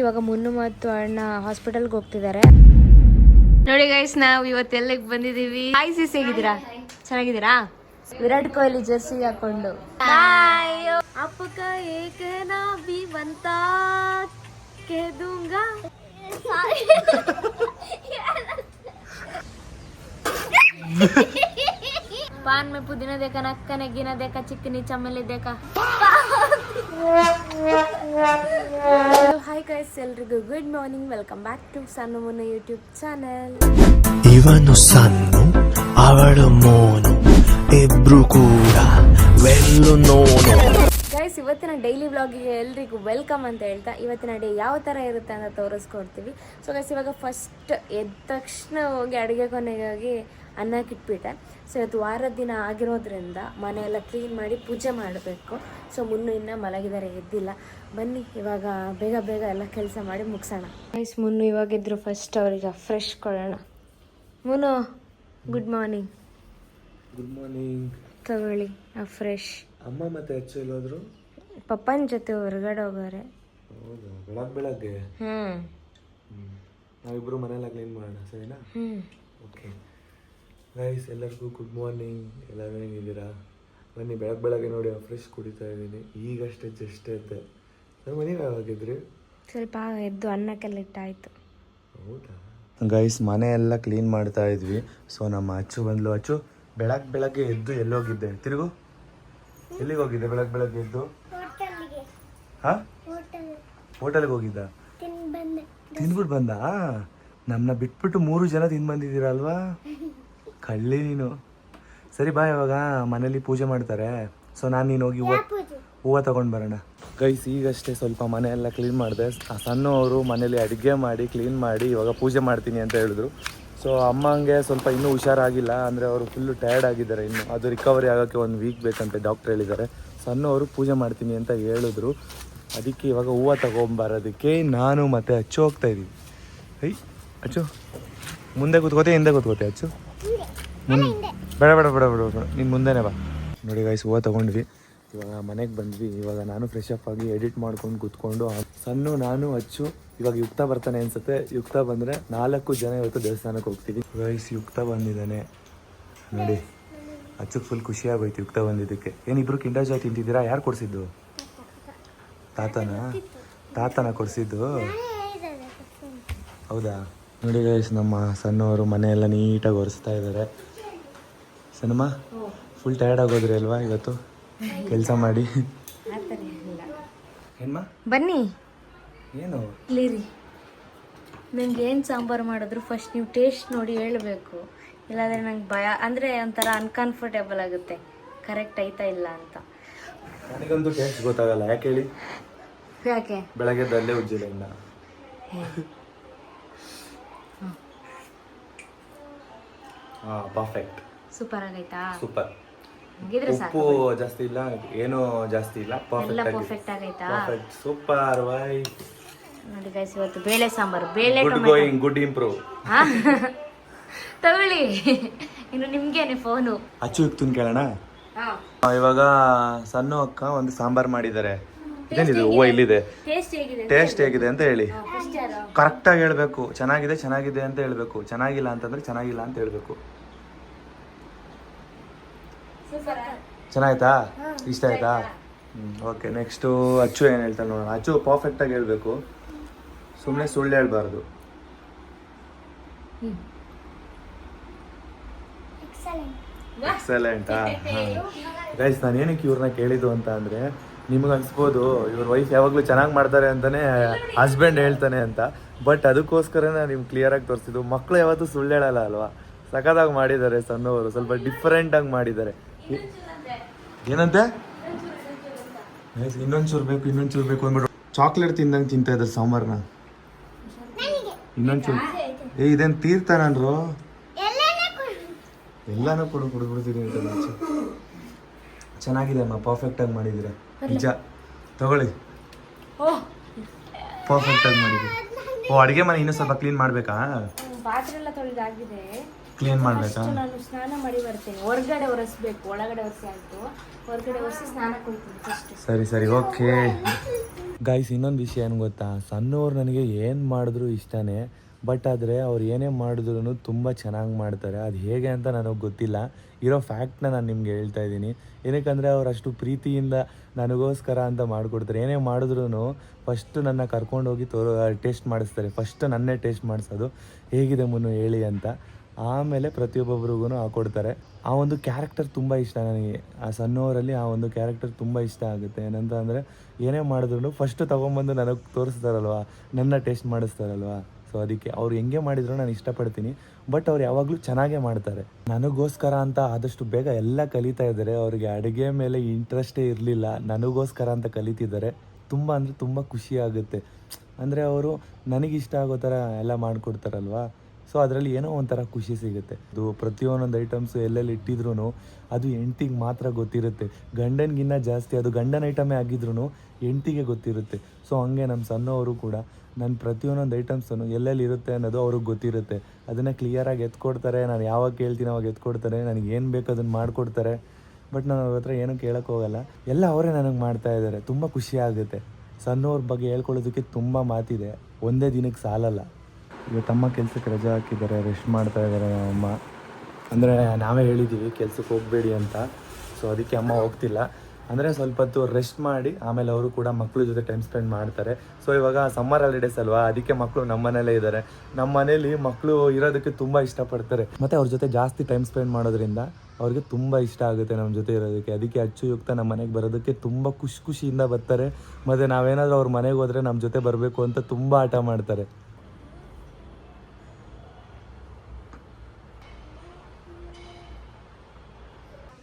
ಇವಾಗ ಮುನ್ನು ಮತ್ತು ಅಣ್ಣ ಹಾಸ್ಪಿಟಲ್ಗೆ ಹೋಗ್ತಿದ್ದಾರೆ. ನೋಡಿ ಗೈಸ್, ನಾವು ಇವತ್ತು ಎಲ್ಲಿಗೆ ಬಂದಿದ್ದೀವಿ. ಹಾಯ್ ಸಿಸ್, ಹೇಗಿದ್ದೀರಾ? ಚೆನ್ನಾಗಿದ್ದೀರಾ? ವಿರಾಟ್ ಕೊಹ್ಲಿ ಜರ್ಸಿ ಹಾಕೊಂಡು ಅಪ್ಪಕ ಏಕನಾ ಬಿ ಬಂತಾ ಕೇ ದೂಂಗಾ. पान में पुदीना देखा, नक्का नगीना देखा, चिकनी चमेली देखा. ಹಾಯ್ ಗೈಸ್, ಎಲ್ರಿಗೂ good morning. Welcome back to Sannu Munnu YouTube channel. ಇವನು ಸನ್ನು, ಅವಳು ಮೋನು, ಇಬ್ರು ಕೂಡ ವೆಲ್ಲು ನೋನು. ಗೈಸ್, ಇವತ್ತಿನ ಡೈಲಿ ವ್ಲಾಗಿಗೆ ಎಲ್ರಿಗೂ ವೆಲ್ಕಮ್ ಅಂತ ಹೇಳ್ತಾ, ಇವತ್ತಿನ ಡೇ ಯಾವ ಥರ ಇರುತ್ತೆ ಅಂತ ತೋರಿಸ್ಕೊಡ್ತೀವಿ. ಸೊ ಗೈಸ್, ಇವಾಗ ಫಸ್ಟ್ ಎದ್ದ ತಕ್ಷಣ ಹೋಗಿ ಅಡುಗೆ ಕೊನೆಗೆ ಹೋಗಿ ಅನ್ನಕ್ಕೆ ಇಟ್ಬಿಟ್ಟೆ. ಸೊ ಇವತ್ತು ವಾರದ ದಿನ ಆಗಿರೋದ್ರಿಂದ ಮನೆಯೆಲ್ಲ ಕ್ಲೀನ್ ಮಾಡಿ ಪೂಜೆ ಮಾಡಬೇಕು. ಸೊ ಮುನ್ನು ಇನ್ನೂ ಮಲಗಿದ್ದಾರೆ, ಎದ್ದಿಲ್ಲ. ಬನ್ನಿ ಇವಾಗ ಬೇಗ ಬೇಗ ಎಲ್ಲ ಕೆಲಸ ಮಾಡಿ ಮುಗಿಸೋಣ. ಗೈಸ್, ಮುನ್ನು ಇವಾಗಿದ್ರು ಫಸ್ಟ್ ಅವ್ರಿಗೆ ಫ್ರೆಶ್ ಕೊಡೋಣ. ಮುನ್ನು, ಗುಡ್ ಮಾರ್ನಿಂಗ್. Good morning. ತಗೊಳ್ಳಿ ಫ್ರೆಶ್. ಅಮ್ಮ ಮತ್ತೆ ಹೆಚ್ಚು ಹೋದ್ರು? ಪಪ್ಪನ ಜೊತೆ ಹೊರಗಡೆ ಹೋಗೋರೆ. ಹೌದಾ? ಬೆಳಗ್ಗೆ ನಾವಿಬ್ರು ಮನೆಯೆಲ್ಲ ಕ್ಲೀನ್ ಮಾಡೋಣ, ಸರಿನಾ? ಓಕೆ ಗೈಸ್, ಎಲ್ಲರಿಗೂ ಗುಡ್ ಮಾರ್ನಿಂಗ್. ಎಲ್ಲರೂ ಹೆಂಗಿದ್ದೀರಾ? ಬನ್ನಿ, ಬೆಳಗ್ಗೆ ನೋಡಿ ಫ್ರೆಶ್ ಕುಡಿತಾ ಇದ್ದೀನಿ. ಈಗಷ್ಟೇ ಜಸ್ಟ್ ಎದ್ದೆ. ಮನೆಗೆ ಯಾವಾಗಿದ್ರಿ? ಸ್ವಲ್ಪ ಎದ್ದು ಅನ್ನಕ್ಕೆಲ್ಲ ಇಟ್ಟಾಯ್ತು. ಹೌದಾ ಗೈಸ್, ಮನೆ ಎಲ್ಲ ಕ್ಲೀನ್ ಮಾಡ್ತಾ ಇದ್ವಿ. ಸೊ ನಮ್ಮ ಅಚ್ಚು ಬಂದ್ಲು. ಅಚ್ಚು, ಬೆಳಗ್ಗೆ ಎದ್ದು ಎಲ್ಲೋಗಿದ್ದೆ? ತಿರುಗು. ಎಲ್ಲಿಗೆ ಹೋಗಿದ್ದೆ ಬೆಳಗ್ಗೆ ಎದ್ದು? ಹೋಟೆಲ್ಗೆ ಹೋಗಿದ್ದ? ತಿಂದ್ಬಿಟ್ಟು ಬಂದ? ನಮ್ಮನ್ನ ಬಿಟ್ಬಿಟ್ಟು 3 ಜನ ತಿಂದು ಬಂದಿದ್ದೀರಲ್ವಾ? ಕಳ್ಳಿ ನೀನು. ಸರಿ ಬಾ, ಇವಾಗ ಮನೇಲಿ ಪೂಜೆ ಮಾಡ್ತಾರೆ. ಸೊ ನಾನು ನೀನು ಹೋಗಿ ಹೂವು ತಗೊಂಡು ಬರೋಣ. ಗೈಸ್, ಈಗಷ್ಟೇ ಸ್ವಲ್ಪ ಮನೆ ಎಲ್ಲ ಕ್ಲೀನ್ ಮಾಡಿದೆ. ಸಣ್ಣವರು ಮನೇಲಿ ಅಡುಗೆ ಮಾಡಿ ಕ್ಲೀನ್ ಮಾಡಿ ಇವಾಗ ಪೂಜೆ ಮಾಡ್ತೀನಿ ಅಂತ ಹೇಳಿದ್ರು. ಸೊ ಅಮ್ಮಂಗೆ ಸ್ವಲ್ಪ ಇನ್ನೂ ಹುಷಾರಾಗಿಲ್ಲ, ಅಂದರೆ ಅವರು ಫುಲ್ಲು ಟಯರ್ಡ್ ಆಗಿದ್ದಾರೆ. ಇನ್ನು ಅದು ರಿಕವರಿ ಆಗೋಕ್ಕೆ 1 ವೀಕ್ ಬೇಕಂತೆ ಡಾಕ್ಟ್ರ್ ಹೇಳಿದ್ದಾರೆ. ಸಣ್ಣವರು ಪೂಜೆ ಮಾಡ್ತೀನಿ ಅಂತ ಹೇಳಿದ್ರು. ಅದಕ್ಕೆ ಇವಾಗ ಹೂವು ತಗೊಂಬರೋದಕ್ಕೆ ನಾನು ಮತ್ತು ಅಚ್ಚು ಹೋಗ್ತಾ ಇದ್ದೀವಿ. ಅಚ್ಚು, ಮುಂದೆ ಕೂತ್ಕೋತೆ ಹಿಂದೆ ಕೂತ್ಕೋತೆ? ಅಚ್ಚು ಬೇಡ ನೀನು ಮುಂದೆನೇ ಬಾ. ನೋಡಿ ಗೈಸ್, ಹೂವು ತೊಗೊಂಡ್ವಿ. ಇವಾಗ ಮನೆಗೆ ಬಂದ್ವಿ. ಇವಾಗ ನಾನು ಫ್ರೆಶ್ ಅಪ್ ಆಗಿ ಎಡಿಟ್ ಮಾಡ್ಕೊಂಡು ಕೂತ್ಕೊಂಡು ಸಣ್ಣ ನಾನು ಅಚ್ಚು ಇವಾಗ ಯುಕ್ತ ಬರ್ತಾನೆ ಅನ್ಸುತ್ತೆ. ಯುಕ್ತ ಬಂದರೆ 4 ಜನ ಇವತ್ತು ದೇವಸ್ಥಾನಕ್ಕೆ ಹೋಗ್ತೀವಿ. ಗೈಸ್, ಯುಕ್ತ ಬಂದಿದ್ದಾನೆ ನೋಡಿ. ಅಚ್ಚು ಫುಲ್ ಖುಷಿಯಾಗೋಯ್ತು ಯುಕ್ತ ಬಂದಿದ್ದಕ್ಕೆ. ಏನಿಬ್ರು ಕಿಂಡರ್ ಜಾಯ್ ತಿಂತಿದ್ದೀರಾ? ಯಾರು ಕೊಡಿಸಿದ್ದು? ತಾತನ ಕೊಡಿಸಿದ್ದು? ಹೌದಾ? ನೋಡಿ ಗೈಸ್, ನಮ್ಮ ಸಣ್ಣವರು ಮನೆಯೆಲ್ಲ ನೀಟಾಗಿ ಒರೆಸ್ತಾ ಇದ್ದಾರೆ. ಸಣ್ಣಮ್ಮ ಫುಲ್ ಟಯರ್ಡ್ ಆಗೋದ್ರಿ ಅಲ್ವಾ ಇವತ್ತು ಕೆಲಸ ಮಾಡಿ? ಏನ್ಮ ಬನ್ನಿ. ಏನು ಇಲ್ಲಿರಿ, ನಂಗೆ ಏನು ಸಾಂಬಾರು ಮಾಡಿದ್ರು ಫಸ್ಟ್ ನೀವು ಟೇಸ್ಟ್ ನೋಡಿ ಹೇಳಬೇಕು. ಇಲ್ಲಾಂದರೆ ನಂಗೆ ಭಯ, ಅಂದರೆ ಒಂಥರ ಅನ್ಕಂಫರ್ಟೇಬಲ್ ಆಗುತ್ತೆ ಕರೆಕ್ಟ್ ಐತಾ ಇಲ್ಲ ಅಂತ. ನನಗಂತೂ ಟೇಸ್ಟ್ ಗೊತ್ತಾಗಲ್ಲ. ಯಾಕೆ ಹೇಳಿ? ಯಾಕೆ? ಬೆಳಗ್ಗೆದಲ್ಲೇ ಉಜ್ಜಿಲ್ಲ ಇನ್ನ. ಪರ್ಫೆಕ್ಟ್, ಸೂಪರ್ ಆಗೈತಾ? ಸೂಪರ್. ಉಪ್ಪು ಜಾಸ್ತಿ ಇಲ್ಲ, ಏನೂ ಜಾಸ್ತಿ ಇಲ್ಲ, ಪರ್ಫೆಕ್ಟ್ ಆಗೈತಾ? Perfect, super. ವೈ ನೋಡಿ ಗೈಸ್, ಇವತ್ತು ಬೇಳೆ ಸಾಂಬಾರು, ಬೇಳೆ ಗುಡ್ ಇಂಪ್ರೂವ್. ತಗೊಳ್ಳಿ, ಇನ್ನು ನಿಮ್ಗೇನೆ ಫೋನು. ಅಚ್ಚು ಇಕ್ತುನ್ ಕೇಳೋಣ. ಇವಾಗ ಸಣ್ಣ ಅಕ್ಕ ಒಂದು ಸಾಂಬಾರ್ ಮಾಡಿದ್ದಾರೆ. ಇದೇನಿದೆ? ಹೂವು ಇಲ್ಲಿದೆ. ಟೇಸ್ಟ್ ಹೇಗಿದೆ ಅಂತ ಹೇಳಿ. ಕರೆಕ್ಟಾಗಿ ಹೇಳ್ಬೇಕು. ಚೆನ್ನಾಗಿದೆ ಅಂತ ಹೇಳ್ಬೇಕು. ಚೆನ್ನಾಗಿಲ್ಲ ಅಂತಂದ್ರೆ ಚೆನ್ನಾಗಿಲ್ಲ ಅಂತ ಹೇಳ್ಬೇಕು. ಚೆನ್ನಾಯ್ತಾ? ಇಷ್ಟ ಆಯ್ತಾ? ಓಕೆ, ನೆಕ್ಸ್ಟು ಅಚ್ಚು ಏನು ಹೇಳ್ತಾಳೆ ನೋಡೋಣ. ಅಚ್ಚು ಪರ್ಫೆಕ್ಟಾಗಿ ಹೇಳ್ಬೇಕು, ಸುಮ್ಮನೆ ಸುಳ್ಳು ಹೇಳ್ಬಾರ್ದು. ಎಕ್ಸಲೆಂಟಾ? ಗೈಸ್, ನಾನು ಏನಕ್ಕೆ ಇವ್ರನ್ನ ಕೇಳಿದ್ದು ಅಂತ ಅಂದರೆ, ನಿಮ್ಗೆ ಅನ್ಸ್ಬೋದು ಇವ್ರ ವೈಫ್ ಯಾವಾಗಲೂ ಚೆನ್ನಾಗಿ ಮಾಡ್ತಾರೆ ಅಂತಲೇ ಹಸ್ಬೆಂಡ್ ಹೇಳ್ತಾನೆ ಅಂತ. ಬಟ್ ಅದಕ್ಕೋಸ್ಕರನೇ ನಿಮ್ಗೆ ಕ್ಲಿಯರಾಗಿ ತೋರಿಸಿದ್ದು. ಮಕ್ಕಳು ಯಾವತ್ತೂ ಸುಳ್ಳು ಹೇಳಲ್ಲ ಅಲ್ವಾ? ಸಖತ್ತಾಗಿ ಮಾಡಿದ್ದಾರೆ ಸಣ್ಣವರು, ಸ್ವಲ್ಪ ಡಿಫ್ರೆಂಟಾಗಿ ಮಾಡಿದ್ದಾರೆ. ಏನಂತೆ? ಇನ್ನೊಂಚೂರು ಬೇಕು ಅಂದ್ಬಿಟ್ಟು ಚಾಕ್ಲೇಟ್ ತಿಂದಂಗೆ ತಿಂತಾ ಇದ್ದಾರೆ ಸಾಂಬಾರನ್ನ. ಇನ್ನೊಂಚೂರು. ಇದೇನು ತೀರ್ತಾನನ್ರು? ಎಲ್ಲಾನು ಕುಡಿದ್ಬಿಡ್ತೀನಿ ಅಂತ. ಚೆನ್ನಾಗಿದೆ ಅಮ್ಮ, ಪರ್ಫೆಕ್ಟಾಗಿ ಮಾಡಿದ್ದೀರ ನಿಜ. ತಗೊಳ್ಳಿ, ಪರ್ಫೆಕ್ಟಾಗಿ ಮಾಡಿದ್ದೀರಿ. ಅಡುಗೆ ಮನೆ ಇನ್ನೂ ಸ್ವಲ್ಪ ಕ್ಲೀನ್ ಮಾಡಬೇಕಾ? ಪಾತ್ರೆ ಎಲ್ಲ ತೊಳೆದಾಗಿದೆ, ಕ್ಲೀನ್ ಮಾಡಬೇಕಾ? ನಾನು ಸ್ನಾನ ಮಾಡಿ ಬರ್ತೇನೆ. ಹೊರಗಡೆ ಒರೆಸ್ಬೇಕು, ಒಳಗಡೆ ಒರೆಸಿ ಆಯಿತು. ಹೊರಗಡೆ ಒರೆಸಿ ಸ್ನಾನಕ್ಕೆ ಹೋಗ್ತೀನಿ ಫಸ್ಟ್. ಸರಿ ಓಕೆ. ಗಾಯ್ಸ್ ಇನ್ನೊಂದು ವಿಷಯ ಏನು ಗೊತ್ತಾ, ಸಣ್ಣವ್ರು ನನಗೆ ಏನು ಮಾಡಿದ್ರು ಇಷ್ಟನೇ. ಬಟ್ ಆದರೆ ಅವ್ರು ಏನೇ ಮಾಡಿದ್ರು ತುಂಬ ಚೆನ್ನಾಗಿ ಮಾಡ್ತಾರೆ. ಅದು ಹೇಗೆ ಅಂತ ನನಗೆ ಗೊತ್ತಿಲ್ಲ. ಇರೋ ಫ್ಯಾಕ್ಟ್ನ ನಾನು ನಿಮ್ಗೆ ಹೇಳ್ತಾ ಇದ್ದೀನಿ. ಏನಕ್ಕಂದರೆ ಅವ್ರು ಅಷ್ಟು ಪ್ರೀತಿಯಿಂದ ನನಗೋಸ್ಕರ ಅಂತ ಮಾಡಿಕೊಡ್ತಾರೆ. ಏನೇ ಮಾಡಿದ್ರು ಫಸ್ಟು ನನ್ನ ಕರ್ಕೊಂಡೋಗಿ ಟೇಸ್ಟ್ ಮಾಡಿಸ್ತಾರೆ. ಫಸ್ಟ್ ನನ್ನೇ ಟೇಸ್ಟ್ ಮಾಡಿಸೋದು, ಹೇಗಿದೆ ಮುನ್ನು ಹೇಳಿ ಅಂತ. ಆಮೇಲೆ ಪ್ರತಿಯೊಬ್ಬೊಬ್ರಿಗೂ ಹಾಕೊಡ್ತಾರೆ. ಆ ಒಂದು ಕ್ಯಾರೆಕ್ಟರ್ ತುಂಬ ಇಷ್ಟ ನನಗೆ. ಆ ಸಣ್ಣವರಲ್ಲಿ ಆ ಒಂದು ಕ್ಯಾರೆಕ್ಟರ್ ತುಂಬ ಇಷ್ಟ ಆಗುತ್ತೆ. ಏನಂತ ಅಂದರೆ ಏನೇ ಮಾಡಿದ್ರು ಫಸ್ಟು ತೊಗೊಂಬಂದು ನನಗೆ ತೋರಿಸ್ತಾರಲ್ವ, ನನ್ನ ಟೇಸ್ಟ್ ಮಾಡಿಸ್ತಾರಲ್ವ. ಸೊ ಅದಕ್ಕೆ ಅವ್ರು ಹೆಂಗೆ ಮಾಡಿದ್ರು ನಾನು ಇಷ್ಟಪಡ್ತೀನಿ. ಬಟ್ ಅವ್ರು ಯಾವಾಗಲೂ ಚೆನ್ನಾಗೇ ಮಾಡ್ತಾರೆ. ನನಗೋಸ್ಕರ ಅಂತ ಆದಷ್ಟು ಬೇಗ ಎಲ್ಲ ಕಲಿತಾ ಇದ್ದಾರೆ. ಅವ್ರಿಗೆ ಅಡುಗೆ ಮೇಲೆ ಇಂಟ್ರೆಸ್ಟೇ ಇರಲಿಲ್ಲ, ನನಗೋಸ್ಕರ ಅಂತ ಕಲಿತಿದ್ದಾರೆ. ತುಂಬ ಅಂದರೆ ತುಂಬ ಖುಷಿ ಆಗುತ್ತೆ. ಅಂದರೆ ಅವರು ನನಗಿಷ್ಟ ಆಗೋ ಥರ ಎಲ್ಲ ಮಾಡಿಕೊಡ್ತಾರಲ್ವ. ಸೊ ಅದರಲ್ಲಿ ಏನೋ ಒಂಥರ ಖುಷಿ ಸಿಗುತ್ತೆ. ಅದು ಪ್ರತಿಯೊಂದೊಂದು ಐಟಮ್ಸು ಎಲ್ಲೆಲ್ಲಿ ಇಟ್ಟಿದ್ರು ಅದು ಹೆಂಡ್ತಿಗೆ ಮಾತ್ರ ಗೊತ್ತಿರುತ್ತೆ. ಗಂಡನಿಗಿನ್ನ ಜಾಸ್ತಿ ಅದು ಗಂಡನ ಐಟಮೇ ಆಗಿದ್ರು ಹೆಂಡ್ತಿಗೆ ಗೊತ್ತಿರುತ್ತೆ. ಸೊ ಹಂಗೆ ನಮ್ಮ ಸಣ್ಣವರು ಕೂಡ ನನ್ನ ಪ್ರತಿಯೊಂದೊಂದು ಐಟಮ್ಸನ್ನು ಎಲ್ಲೆಲ್ಲಿ ಇರುತ್ತೆ ಅನ್ನೋದು ಅವ್ರಿಗೆ ಗೊತ್ತಿರುತ್ತೆ. ಅದನ್ನು ಕ್ಲಿಯರಾಗಿ ಎತ್ಕೊಡ್ತಾರೆ. ನಾನು ಯಾವಾಗ ಕೇಳ್ತೀನಿ ಅವಾಗ ಎತ್ಕೊಡ್ತಾರೆ. ನನಗೆ ಏನು ಬೇಕು ಅದನ್ನು ಮಾಡಿಕೊಡ್ತಾರೆ. ಬಟ್ ನಾನು ಅವ್ರ ಹತ್ರ ಏನೂ ಕೇಳೋಕ್ಕೆ ಹೋಗಲ್ಲ. ಎಲ್ಲ ಅವರೇ ನನಗೆ ಮಾಡ್ತಾಯಿದ್ದಾರೆ. ತುಂಬ ಖುಷಿ ಆಗುತ್ತೆ. ಸಣ್ಣವ್ರ ಬಗ್ಗೆ ಹೇಳ್ಕೊಳ್ಳೋದಕ್ಕೆ ತುಂಬ ಮಾತಿದೆ, ಒಂದೇ ದಿನಕ್ಕೆ ಸಾಲಲ್ಲ. ಇವತ್ತಮ್ಮ ಕೆಲಸಕ್ಕೆ ರಜೆ ಹಾಕಿದ್ದಾರೆ, ರೆಸ್ಟ್ ಮಾಡ್ತಾ ಇದ್ದಾರೆ ಅಮ್ಮ. ಅಂದರೆ ನಾವೇ ಹೇಳಿದ್ದೀವಿ ಕೆಲ್ಸಕ್ಕೆ ಹೋಗಬೇಡಿ ಅಂತ. ಸೊ ಅದಕ್ಕೆ ಅಮ್ಮ ಹೋಗ್ತಿಲ್ಲ. ಅಂದರೆ ಸ್ವಲ್ಪ ಹೊತ್ತು ರೆಸ್ಟ್ ಮಾಡಿ ಆಮೇಲೆ ಅವರು ಕೂಡ ಮಕ್ಕಳ ಜೊತೆ ಟೈಮ್ ಸ್ಪೆಂಡ್ ಮಾಡ್ತಾರೆ. ಸೊ ಇವಾಗ ಸಮ್ಮರ್ ಹಾಲಿಡೇಸ್ ಅಲ್ವಾ, ಅದಕ್ಕೆ ಮಕ್ಕಳು ನಮ್ಮ ಮನೇಲೇ ಇದ್ದಾರೆ. ನಮ್ಮ ಮನೇಲಿ ಮಕ್ಕಳು ಇರೋದಕ್ಕೆ ತುಂಬ ಇಷ್ಟಪಡ್ತಾರೆ. ಮತ್ತು ಅವ್ರ ಜೊತೆ ಜಾಸ್ತಿ ಟೈಮ್ ಸ್ಪೆಂಡ್ ಮಾಡೋದ್ರಿಂದ ಅವ್ರಿಗೆ ತುಂಬ ಇಷ್ಟ ಆಗುತ್ತೆ ನಮ್ಮ ಜೊತೆ ಇರೋದಕ್ಕೆ. ಅದಕ್ಕೆ ಅಚ್ಚುಯುಕ್ತ ನಮ್ಮ ಮನೆಗೆ ಬರೋದಕ್ಕೆ ತುಂಬ ಖುಷಿಯಿಂದ ಬರ್ತಾರೆ. ಮತ್ತು ನಾವೇನಾದರೂ ಅವ್ರ ಮನೆಗೆ ಹೋದರೆ ನಮ್ಮ ಜೊತೆ ಬರಬೇಕು ಅಂತ ತುಂಬ ಆಟ ಮಾಡ್ತಾರೆ.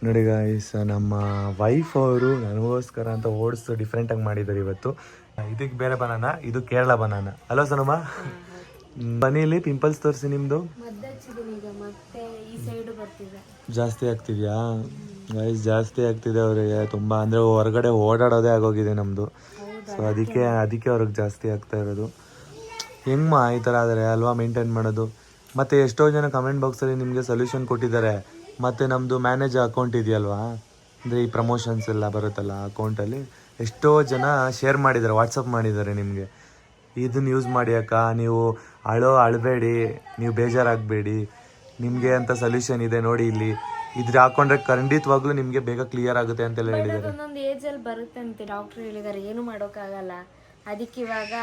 ನೋಡಿ ಗಾಯ್ಸ್, ನಮ್ಮ ವೈಫ್ ಅವರು ನನಗೋಸ್ಕರ ಅಂತ ಓಡಿಸು ಡಿಫ್ರೆಂಟಾಗಿ ಮಾಡಿದ್ದಾರೆ ಇವತ್ತು. ಇದಕ್ಕೆ ಬೇರೆ ಬನಾನ, ಇದು ಕೇರಳ ಬನಾನ. ಅಲೋ ಸನಮ್ಮ, ಬನ್ನಿಲಿ ಪಿಂಪಲ್ಸ್ ತೋರಿಸಿ. ನಿಮ್ಮದು ಜಾಸ್ತಿ ಆಗ್ತಿದೆಯಾ ಗೈಸ್? ಜಾಸ್ತಿ ಆಗ್ತಿದೆ ಅವರಿಗೆ ತುಂಬ. ಅಂದರೆ ಹೊರಗಡೆ ಓಡಾಡೋದೇ ಆಗೋಗಿದೆ ನಮ್ಮದು. ಸೊ ಅದಕ್ಕೆ ಅವ್ರಿಗೆ ಜಾಸ್ತಿ ಆಗ್ತಾ ಇರೋದು. ಹೆಂಗಮ್ಮ ಈ ಥರ ಆದರೆ ಅಲ್ವಾ ಮೇಂಟೈನ್ ಮಾಡೋದು? ಮತ್ತು ಎಷ್ಟೋ ಜನ ಕಮೆಂಟ್ ಬಾಕ್ಸಲ್ಲಿ ನಿಮಗೆ ಸೊಲ್ಯೂಷನ್ ಕೊಟ್ಟಿದ್ದಾರೆ. ಮತ್ತು ನಮ್ಮದು ಮ್ಯಾನೇಜ್ ಅಕೌಂಟ್ ಇದೆಯಲ್ವಾ, ಅಂದರೆ ಈ ಪ್ರಮೋಷನ್ಸ್ ಎಲ್ಲ ಬರುತ್ತಲ್ಲ ಅಕೌಂಟಲ್ಲಿ, ಎಷ್ಟೋ ಜನ ಶೇರ್ ಮಾಡಿದ್ದಾರೆ, ವಾಟ್ಸಪ್ ಮಾಡಿದ್ದಾರೆ ನಿಮಗೆ. ಇದನ್ನು ಯೂಸ್ ಮಾಡಿ ಅಕ್ಕ, ನೀವು ಅಳಬೇಡಿ, ನೀವು ಬೇಜಾರಾಗಬೇಡಿ, ನಿಮಗೆ ಅಂತ ಸೊಲ್ಯೂಷನ್ ಇದೆ ನೋಡಿ ಇಲ್ಲಿ, ಇದ್ರ ಹಾಕೊಂಡ್ರೆ ಖಂಡಿತವಾಗ್ಲೂ ನಿಮಗೆ ಬೇಗ ಕ್ಲಿಯರ್ ಆಗುತ್ತೆ ಅಂತೆಲ್ಲ ಹೇಳಿದ್ದಾರೆ. ಒಂದೊಂದು ಏಜಲ್ಲಿ ಬರುತ್ತೆ ಅಂತೆ, ಡಾಕ್ಟ್ರು ಹೇಳಿದ್ದಾರೆ, ಏನು ಮಾಡೋಕ್ಕಾಗಲ್ಲ. ಅದಕ್ಕೆ ಇವಾಗ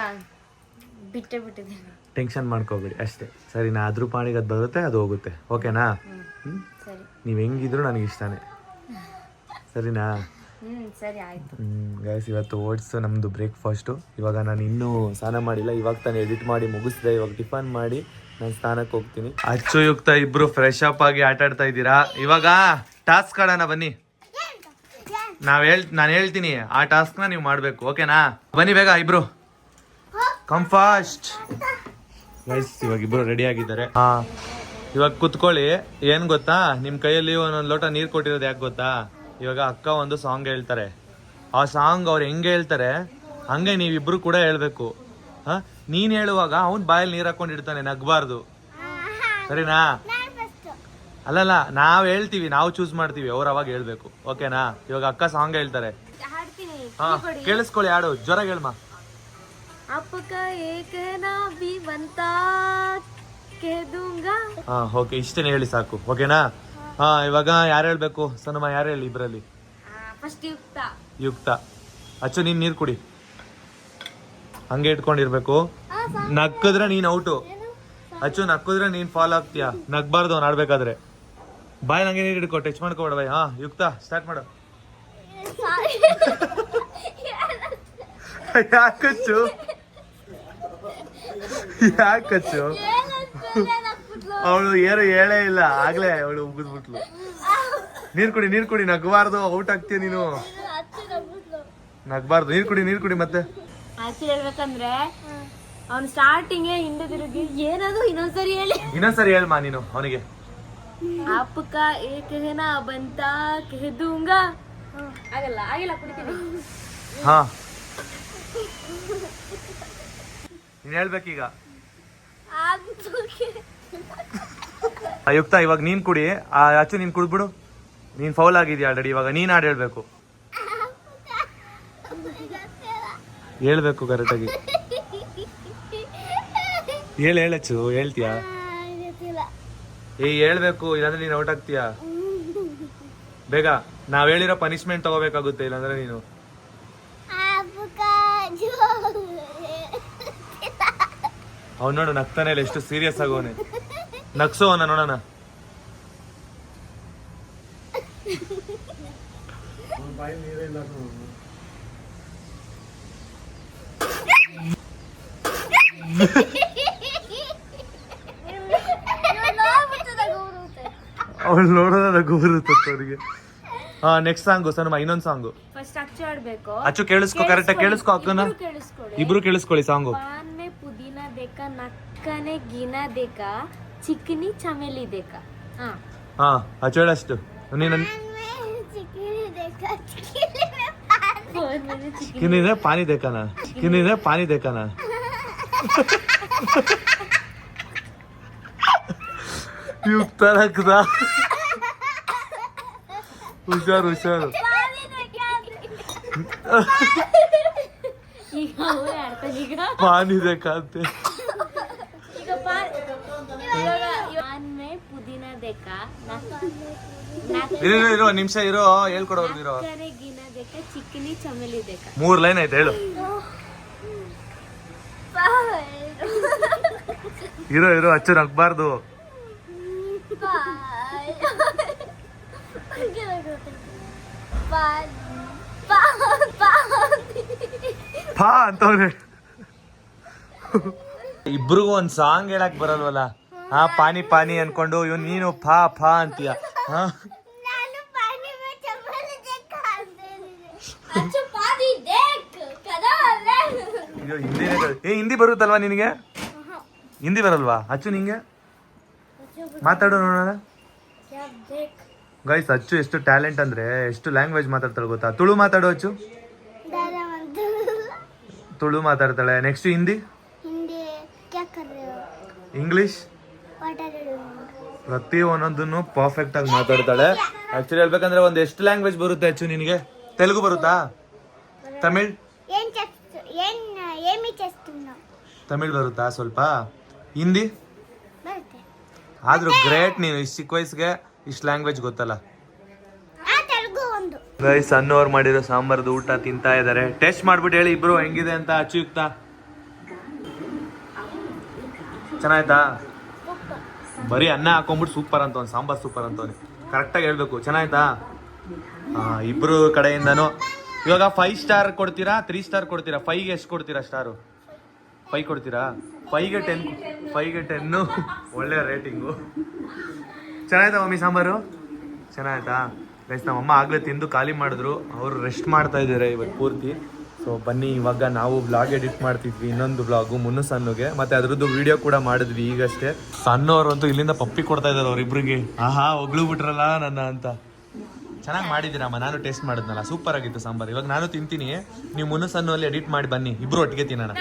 ಬಿಟ್ಟಿದ್ದೀನಿ. ಟೆನ್ಷನ್ ಮಾಡ್ಕೋಬೇಡಿ ಅಷ್ಟೇ, ಸರಿನಾ? ಅದ್ರ ಪಾಣಿಗೆ ಅದು ಬರುತ್ತೆ, ಅದು ಹೋಗುತ್ತೆ. ಓಕೆನಾ? ನೀವು ಹೆಂಗಿದ್ರು ನನಗೆ ಇಷ್ಟನೇ, ಸರಿನಾ? ಸರಿ ಆಯಿತು. ಗೈಸ್, ಇವತ್ತು ಓಟ್ಸ್ ನಮ್ಮದು ಬ್ರೇಕ್ಫಾಸ್ಟು. ಇವಾಗ ನಾನು ಇನ್ನೂ ಸ್ನಾನ ಮಾಡಿಲ್ಲ, ಇವಾಗ ತಾನು ಎಡಿಟ್ ಮಾಡಿ ಮುಗಿಸಿದೆ. ಇವಾಗ ಟಿಫನ್ ಮಾಡಿ ನಾನು ಸ್ನಾನಕ್ಕೆ ಹೋಗ್ತೀನಿ. ಅಚ್ಚುಯುಕ್ತ ಇಬ್ರು ಫ್ರೆಶ್ ಅಪ್ ಆಗಿ ಆಟ ಆಡ್ತಾ ಇದ್ದೀರಾ. ಇವಾಗ ಟಾಸ್ಕ್ ಆಡೋಣ ಬನ್ನಿ. ನಾನು ಹೇಳ್ತೀನಿ, ಆ ಟಾಸ್ಕ್ನ ನೀವು ಮಾಡಬೇಕು. ಓಕೆನಾ? ಬನ್ನಿ ಬೇಗ ಇಬ್ರು, ಕಮ್ ಫಾಸ್ಟ್. ಗೈಸ್, ಇವಾಗ ಇಬ್ರು ರೆಡಿ ಆಗಿದ್ದಾರೆ. ಇವಾಗ ಕುತ್ಕೊಳ್ಳಿ. ಏನು ಗೊತ್ತಾ, ನಿಮ್ಮ ಕೈಯಲ್ಲಿ ಒಂದೊಂದು ಲೋಟ ನೀರು ಕೊಟ್ಟಿರೋದು ಯಾಕೆ ಗೊತ್ತಾ? ಇವಾಗ ಅಕ್ಕ ಒಂದು ಸಾಂಗ್ ಹೇಳ್ತಾರೆ. ಆ ಸಾಂಗ್ ಅವ್ರು ಹೆಂಗೆ ಹೇಳ್ತಾರೆ ಹಂಗೆ ನೀವಿಬ್ರು ಕೂಡ ಹೇಳ್ಬೇಕು. ನೀನು ಹೇಳುವಾಗ ಅವ್ನು ಬಾಯಲ್ಲಿ ನೀರು ಹಾಕೊಂಡು ಇಡ್ತಾನೆ, ನಗ್ಬಾರ್ದು, ಸರಿನಾ? ಅಲ್ಲಲ್ಲ, ನಾವು ಹೇಳ್ತೀವಿ, ನಾವು ಚೂಸ್ ಮಾಡ್ತೀವಿ, ಅವ್ರು ಅವಾಗ ಹೇಳ್ಬೇಕು. ಓಕೆನಾ? ಇವಾಗ ಅಕ್ಕ ಸಾಂಗ್ ಹೇಳ್ತಾರೆ. ಕೇಳಿಸ್ಕೊಳ್ಳಿ, ಹಾಡು ಜ್ವರ ಹೇಳ್ಮ. ಓಕೆ, ಇಷ್ಟೇನೆ ಹೇಳಿ ಸಾಕು. ಓಕೆನಾ? ಇವಾಗ ಯಾರು ಹೇಳ್ಬೇಕು? ಸನಮ ಯಾರು ಹೇಳಿ ಇಬ್ರಲ್ಲಿ? ಯುಕ್ತ. ಅಚ್ಚು, ನೀನ್ ನೀರು ಕುಡಿ, ಹಂಗೆ ಇಟ್ಕೊಂಡಿರ್ಬೇಕು. ನಕ್ಕಿದ್ರೆ ನೀನ್ ಔಟು. ಅಚ್ಚು, ನಕ್ಕಿದ್ರೆ ನೀನ್ ಫಾಲ್ ಆಗ್ತೀಯ, ನಗ್ಬಾರ್ದು ಅವ್ನು ಆಡ್ಬೇಕಾದ್ರೆ. ಬಾಯ್ ನಂಗೆ ನೀರು ಹಿಡ್ಕೊ, ಟಚ್ ಮಾಡ್ಕೋಬೇಡ ಬಾಯ್. ಯುಕ್ತ, ಸ್ಟಾರ್ಟ್ ಮಾಡು. ಯಾಕಚ್ಚು ಅವಳು ಏನು ಹೇಳೇ ಇಲ್ಲ, ಆಗ್ಲೇ ಅವಳು ಉಗಿದ್ಬಿಟ್ಲು. ನೀರ್ ಕುಡಿ, ನಗ್ಬಾರ್ದು, ಔಟ್ ಆಗ್ತೀಯ ನೀನು, ನಗ್ಬಾರ್ದು. ನೀರ್ ಕುಡಿ ಮತ್ತೆ. ಆಕ್ಚುಲಿ ಹೇಳ್ಬೇಕಂದ್ರೆ ಅವ್ನು ಸ್ಟಾರ್ಟಿಂಗ್ ಹಿಂದೆ ತಿರುಗಿ ಏನದು ಇನ್ನೊಂದ್ಸರಿ ಹೇಳ್ಮಾ ನೀನು ಅವನಿಗೆ. ಆಪಕ ಏಕೇನಾ ಬಂತ ಕೆದೂಂಗ. ಆಗಿಲ್ಲ ಕುಡಿತೀನಿ. ನೀನ್ ಹೇಳ್ಬೇಕೀಗ. ಯುಕ್ತ, ಇವಾಗ ನೀನ್ ಕುಡಿ. ಅಚ್ಚು, ನೀನ್ ಕುಡ್ಬಿಡು. ನೀನ್ ಫೌಲ್ ಆಗಿದ್ಯಾ ಆಲ್ರೆಡಿ. ಇವಾಗ ನೀನ್ ಹಾಡು ಹೇಳ್ಬೇಕು. ಹೇಳ್ಬೇಕು ಕರೆಕ್ಟಾಗಿ. ಹೇಳಚ್ಚು, ಹೇಳ್ತೀಯಾ? ಹೇಳ್ಬೇಕು, ಇಲ್ಲಾಂದ್ರೆ ನೀನು ಔಟ್ ಆಗ್ತೀಯಾ. ಬೇಗ ನಾವ್ ಹೇಳಿರೋ ಪನಿಷ್ಮೆಂಟ್ ತಗೋಬೇಕಾಗುತ್ತೆ, ಇಲ್ಲಾಂದ್ರೆ ನೀನು. ಅವ್ನು ನೋಡು ನಗ್ತಾನೆ ಇಲ್ಲ, ಎಷ್ಟು ಸೀರಿಯಸ್ ಆಗೋನೆ. ನಗ್ಸೋ ಅವನ ನೋಡೋಣ. ಅವಳು ನೋಡೋದ ನಗು ಬರುತ್ತೆ ಅವ್ರಿಗೆ. ಹಾ, ನೆಕ್ಸ್ಟ್ ಸಾಂಗು ಸನಮ, ಇನ್ನೊಂದು ಸಾಂಗು. ಫಸ್ಟ್ ಅಚ್ಚು ಆಡ್ಬೇಕು. ಅಚ್ಚು ಕೇಳಿಸ್ಕೊ, ಕರೆಕ್ಟಾಗಿ ಕೇಳಿಸ್ಕೊ ಅಕ್ಕನ. ಇಬ್ರು ಕೇಳಿಸ್ಕೊಳ್ಳಿ ಸಾಂಗು. ಪಾನ್ ಮೇ ಪುದೀನ ದೇಕ, ನಕ್ಕನೆ ಗಿನ ದೇಕ, ಚಿಕನಿ ಚಮೇಲಿ ದೇಕ. ಹಾ, ಅಚ್ಚು ಹೇಳಷ್ಟು. ನೀನು ಚಿಕನಿದೆ ಪಾನಿ ದೇಕನ, ಚಿಕನಿದೆ ಪಾನಿ ದೇಕನ. ಯುಕ್ತ ರಕ್ತ. ಹುಷಾರು ಹುಷಾರು. ಪಾನಿ ದೇಕಂತೆ. ಇರೋ ನಿಮಿಷ ಇರೋ, ಹೇಳ್ಕೊಡೋರು ಇರೋ. ಚಿಕನಿ ಚಮೇಲಿ ದೇಕ. 3 ಲೈನ್ ಆಯ್ತು, ಹೇಳು. ಇರೋ ಅಚ್ಚು ನಗ್ಬಾರ್ದು. ಪಾ ಅಂತವ್ರೆ. ಇಬ್ರಿಗೂ ಒಂದ್ ಸಾಂಗ್ ಹೇಳಕ್ ಬರಲ್ವಲ್ಲ. ಹಾ, ಪಾನಿ ಪಾನಿ ಅನ್ಕೊಂಡು ಇವ್ನು ನೀನು ಫಾ ಫಾ ಅಂತೀಯ. ಹಾ, ಹಿಂದಿ ಬರುತ್ತಲ್ವಾ ನಿನಗೆ? ಹಿಂದಿ ಬರಲ್ವಾ ಅಚ್ಚು ನಿಂಗೆ? ಮಾತಾಡೋ ನೋಡೋಣ. ಗೈಸ್, ಅಚ್ಚು ಎಷ್ಟು ಟ್ಯಾಲೆಂಟ್ ಅಂದ್ರೆ ಎಷ್ಟು ಲ್ಯಾಂಗ್ವೇಜ್ ಮಾತಾಡ್ತಾಳೆ ಗೊತ್ತಾ? ತುಳು ಮಾತಾಡೋ ಅಚ್ಚು. ತುಳು ಮಾತಾಡ್ತಾಳೆ. ನೆಕ್ಸ್ಟ್ ಹಿಂದಿ, ಇಂಗ್ಲಿಷ್, ಪ್ರತಿ ಒಂದೊಂದನ್ನು ಪರ್ಫೆಕ್ಟ್ ಆಗಿ ಮಾತಾಡ್ತಾಳೆ. ಆಕ್ಚುಲಿ ಹೇಳ್ಬೇಕಂದ್ರೆ ಒಂದ್ ಎಷ್ಟು ಲ್ಯಾಂಗ್ವೇಜ್ ಬರುತ್ತೆ ಅಚ್ಚು ನಿನಗೆ? ತೆಲುಗು ಬರುತ್ತಾ? ತಮಿಳ್ ತಮಿಳ್ ಬರುತ್ತಾ ಸ್ವಲ್ಪ? ಹಿಂದಿ? ಆದ್ರೂ ಗ್ರೇಟ್ ನೀನು, ಇಷ್ಟು ಚಿಕ್ಕ ವಯಸ್ಸಿಗೆ ಇಷ್ಟು ಲ್ಯಾಂಗ್ವೇಜ್ ಗೊತ್ತಲ್ಲ. ಗೈಸ್, ಅನ್ನೋರು ಮಾಡಿರೋ ಸಾಂಬಾರ್ದು ಊಟ ತಿಂತಾ ಇದಾರೆ. ಟೇಸ್ಟ್ ಮಾಡ್ಬಿಟ್ಟು ಹೇಳಿ ಇಬ್ರು ಹೆಂಗಿದೆ ಅಂತ. ಅಚ್ಚುಯುಕ್ತ ಚೆನ್ನಾಯ್ತಾ? ಬರೀ ಅನ್ನ ಹಾಕೊಂಡ್ಬಿಟ್ಟು ಸೂಪರ್ ಅಂತ ಸಾಂಬಾರ್ ಸೂಪರ್ ಅಂತವನಿ. ಕರೆಕ್ಟಾಗಿ ಹೇಳ್ಬೇಕು. ಚೆನ್ನಾಯ್ತಾ? ಇಬ್ರು ಕಡೆಯಿಂದನು. ಇವಾಗ 5 ಸ್ಟಾರ್ ಕೊಡ್ತೀರಾ, 3 ಸ್ಟಾರ್ ಕೊಡ್ತೀರಾ? 5ಗೆ ಎಷ್ಟು ಕೊಡ್ತೀರಾ ಸ್ಟಾರು? 5 ಕೊಡ್ತೀರಾ? 5ಗೆ 10 ಒಳ್ಳೆ ರೇಟಿಂಗು. ಚೆನ್ನಾಯ್ತಾ ಮಮ್ಮಿ ಸಾಂಬಾರು? ಚೆನ್ನಾಯ್ತಾ? ಗೈಸ್, ನಮ್ಮಮ್ಮ ಆಗಲೇ ತಿಂದು ಖಾಲಿ ಮಾಡಿದ್ರು. ಅವರು ರೆಸ್ಟ್ ಮಾಡ್ತಾ ಇದ್ದಾರೆ ಇವತ್ತು ಪೂರ್ತಿ. ಸೊ ಬನ್ನಿ, ಇವಾಗ ನಾವು ವ್ಲಾಗ್ ಎಡಿಟ್ ಮಾಡ್ತಿದ್ವಿ, ಇನ್ನೊಂದು ವ್ಲಾಗು ಮುನ್ನು ಸನ್ನುಗೆ, ಮತ್ತೆ ಅದ್ರದ್ದು ವಿಡಿಯೋ ಕೂಡ ಮಾಡಿದ್ವಿ ಈಗಷ್ಟೇ. ಸಣ್ಣವ್ರಂತೂ ಇಲ್ಲಿಂದ ಪಪ್ಪಿ ಕೊಡ್ತಾ ಇದ್ದಾರೆ ಅವ್ರಿಬ್ರಿಗೆ. ಆಹಾ, ಹೊಗ್ಳು ಬಿಟ್ರಲ್ಲ ನನ್ನ ಅಂತ. ಚೆನ್ನಾಗಿ ಮಾಡಿದ್ದೀರಮ್ಮ, ನಾನು ಟೇಸ್ಟ್ ಮಾಡಿದ್ನಲ್ಲ, ಸೂಪರ್ ಆಗಿತ್ತು ಸಾಂಬಾರು. ಇವಾಗ ನಾನು ತಿಂತೀನಿ, ನೀವು ಮುನ್ನು ಸನ್ನು ಅಲ್ಲಿ ಎಡಿಟ್ ಮಾಡಿ ಬನ್ನಿ, ಇಬ್ರು ಒಟ್ಟಿಗೆ ತಿನ್ನೋಣ.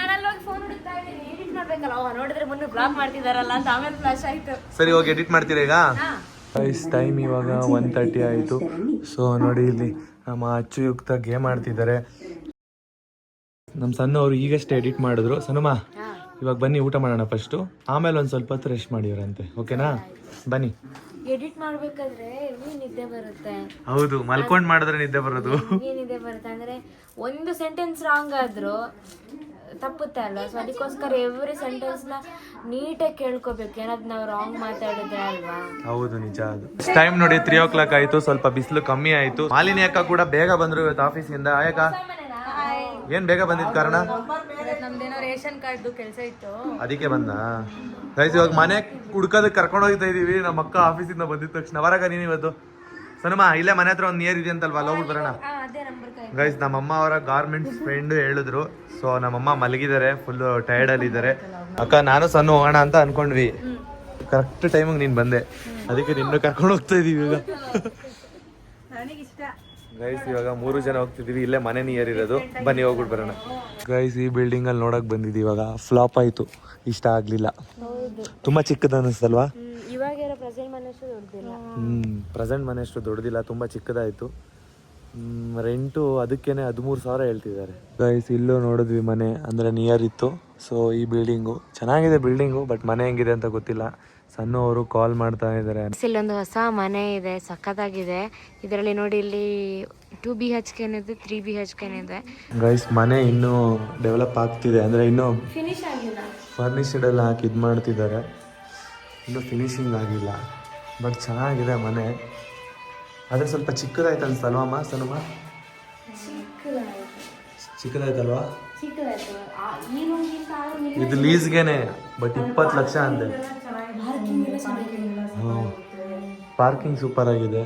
ಸರಿ, ಹೋಗಿ ಎಡಿಟ್ ಮಾಡ್ತೀರಾ ಈಗ? ಟೈಮ್ ಇವಾಗ 1:30 ಆಯಿತು. ಸೊ ನೋಡಿ, ಇಲ್ಲಿ ನಮ್ಮ ಅಚ್ಚುಯುಕ್ತ ಗೇಮ್ ಆಡ್ತಿದ್ದಾರೆ. ನಮ್ಮ ಸಣ್ಣ ಅವರು ಈಗಷ್ಟೇ ಎಡಿಟ್ ಮಾಡಿದ್ರು. ಸನುಮ, ಇವಾಗ ಬನ್ನಿ ಊಟ ಮಾಡೋಣ ಫಸ್ಟು, ಆಮೇಲೆ ಒಂದು ಸ್ವಲ್ಪ ಹೊತ್ತು ರೆಸ್ಟ್ ಮಾಡಿವ್ರಂತೆ. ಓಕೆನಾ? ಬನ್ನಿ. ಎಡಿಟ್ ಮಾಡ್ಬೇಕಾದ್ರೆ ನಿದ್ದೆ ಬರುತ್ತೆ. ಹೌದು, ಮಲ್ಕೊಂಡ್ ಮಾಡಿದ್ರೆ ನಿದ್ದೆ ಬರೋದು. ನಿದ್ದೆ ಬರುತ್ತೆ ಅಂದ್ರೆ ಒಂದು ಸೆಂಟೆನ್ಸ್ ರಾಂಗ್ ಆದ್ರೂ ತಪ್ಪುತ್ತೆ ಅಲ್ಲ. ಸೊ ಅದಕ್ಕೋಸ್ಕರ ಎವ್ರಿ ಸೆಂಟೆನ್ಸ್ ನ ನೀಟಾಗಿ ಕೇಳ್ಕೋಬೇಕು, ಏನಾದ್ರು ನಾವು ರಾಂಗ್ ಮಾತಾಡಿದ್ರೆ ಅಲ್ವಾ. ಹೌದು, ನಿಜ. ಅದು ಟೈಮ್ ನೋಡಿ 3 o'clock ಆಯ್ತು. ಸ್ವಲ್ಪ ಬಿಸಿಲು ಕಮ್ಮಿ ಆಯ್ತು. ಮಾಲಿನಿ ಅಕ್ಕ ಕೂಡ ಬೇಗ ಬಂದ್ರು ಇವತ್ತು ಆಫೀಸಿಂದ. ಆಯಕ್ಕ, ಏನ್ ಬೇಗ ಬಂದಿದ್ ಕಾರಣ? ನಮ್ದೇನೋ ರೇಷನ್ ಕಾರ್ಡ್ ಕೆಲಸ ಇತ್ತು, ಅದಕ್ಕೆ ಬಂದ. ಗೈಸ್, ಇವಾಗ ಮನೆ ಹುಡ್ಕೋದಕ್ಕೆ ಕರ್ಕೊಂಡು ಹೋಗ್ತಾ ಇದೀವಿ. ನಮ್ಮ ಅಕ್ಕ ಆಫೀಸಿಂದ ಬಂದಿದ ತಕ್ಷಣ. ವರಾಗ ನೀನು ಇವತ್ತು? ಸನುಮ, ಇಲ್ಲೇ ಮನೆ ಹತ್ರ ಒಂದು ನಿಯರ್ ಇದೆ ಅಂತಲ್ವಾ, ಹೋಗ್ಬಿಟ್ಟು ಬರೋಣ. ಗೈಸ್, ನಮ್ಮಮ್ಮ ಅವರ ಗಾರ್ಮೆಂಟ್ಸ್ ಫ್ರೆಂಡ್ ಹೇಳಿದ್ರು. ಸೊ ನಮ್ಮಮ್ಮ ಮಲಗಿದ್ದಾರೆ, ಫುಲ್ ಟೈರ್ಡ್ ಅಲ್ಲಿ ಇದ್ದಾರೆ. ಅಕ್ಕ, ನಾನು ಸಣ್ಣ ಹೋಗೋಣ ಅಂತ ಅನ್ಕೊಂಡ್ವಿ. ಕರೆಕ್ಟ್ ಟೈಮಿಗೆ ನೀನ್ ಬಂದೆ, ಅದಕ್ಕೆ ನಿನ್ನ ಕರ್ಕೊಂಡು ಹೋಗ್ತಾ ಇದೀವಿ ಈಗ. ಗೈಸ್, ಇವಾಗ 3 ಜನ ಹೋಗ್ತಿದೀವಿ. ಇಲ್ಲೇ ಮನೆ ನಿಯರ್ ಇರೋದು. ಬನ್ನಿ ಹೋಗ್ಬಿಟ್ಟು ಬರೋಣ. ಗೈಸ್, ಈ ಬಿಲ್ಡಿಂಗ್ ಅಲ್ಲಿ ನೋಡಕ್ ಬಂದಿದ್ದೀವಿ. ಇವಾಗ ಫ್ಲಾಪ್ ಆಯ್ತು, ಇಷ್ಟ ಆಗ್ಲಿಲ್ಲ. ತುಂಬಾ ಚಿಕ್ಕದ ಅನಿಸ್ತಲ್ವಾ? ಪ್ರೆಸೆಂಟ್ ಮನೆ ಅಷ್ಟು ದೊಡ್ಡದಿಲ್ಲ, ತುಂಬಾ ಚಿಕ್ಕದಾಯ್ತು. ರೆಂಟು ಅದಕ್ಕೇನೆ 13,000 ಹೇಳ್ತಿದ್ದಾರೆ. ಗೈಸ್ ಇಲ್ಲೂ ನೋಡಿದ್ವಿ ಮನೆ, ಅಂದರೆ ನಿಯರ್ ಇತ್ತು. ಸೊ ಈ ಬಿಲ್ಡಿಂಗು ಚೆನ್ನಾಗಿದೆ ಬಿಲ್ಡಿಂಗು, ಬಟ್ ಮನೆ ಹೆಂಗಿದೆ ಅಂತ ಗೊತ್ತಿಲ್ಲ. ಸಣ್ಣ ಅವರು ಕಾಲ್ ಮಾಡ್ತಾ ಇದ್ದಾರೆ. ಇಲ್ಲೊಂದು ಹೊಸ ಮನೆ ಇದೆ, ಸಖತ್ತಾಗಿದೆ. ಇದರಲ್ಲಿ ನೋಡಿ, ಇಲ್ಲಿ 2 BHK ಇದೆ, 3 BHK ಇದೆ. ಗೈಸ್ ಮನೆ ಇನ್ನೂ ಡೆವಲಪ್ ಆಗ್ತಿದೆ, ಅಂದರೆ ಇನ್ನೂ ಫಿನಿಶ್ ಆಗಿಲ್ಲ, ಫರ್ನಿಷಡ್ ಎಲ್ಲ ಹಾಕಿ ಇದು ಮಾಡ್ತಿದ್ದಾರೆ, ಇನ್ನೂ ಫಿನಿಶಿಂಗ್ ಆಗಿಲ್ಲ. ಬಟ್ ಚೆನ್ನಾಗಿದೆ ಮನೆ. ಆದರೆ ಸ್ವಲ್ಪ ಚಿಕ್ಕದಾಯ್ತು ಅನ್ಸಲ್ವಮ್ಮ ಸನುಮ? ಚಿಕ್ಕದಾಯ್ತಲ್ವಾ? ಇದು ಲೀಸ್ಗೆನೆ, ಬಟ್ 20 ಲಕ್ಷ ಅಂತೆ. ಪಾರ್ಕಿಂಗ್ ಸೂಪರ್ ಆಗಿದೆ,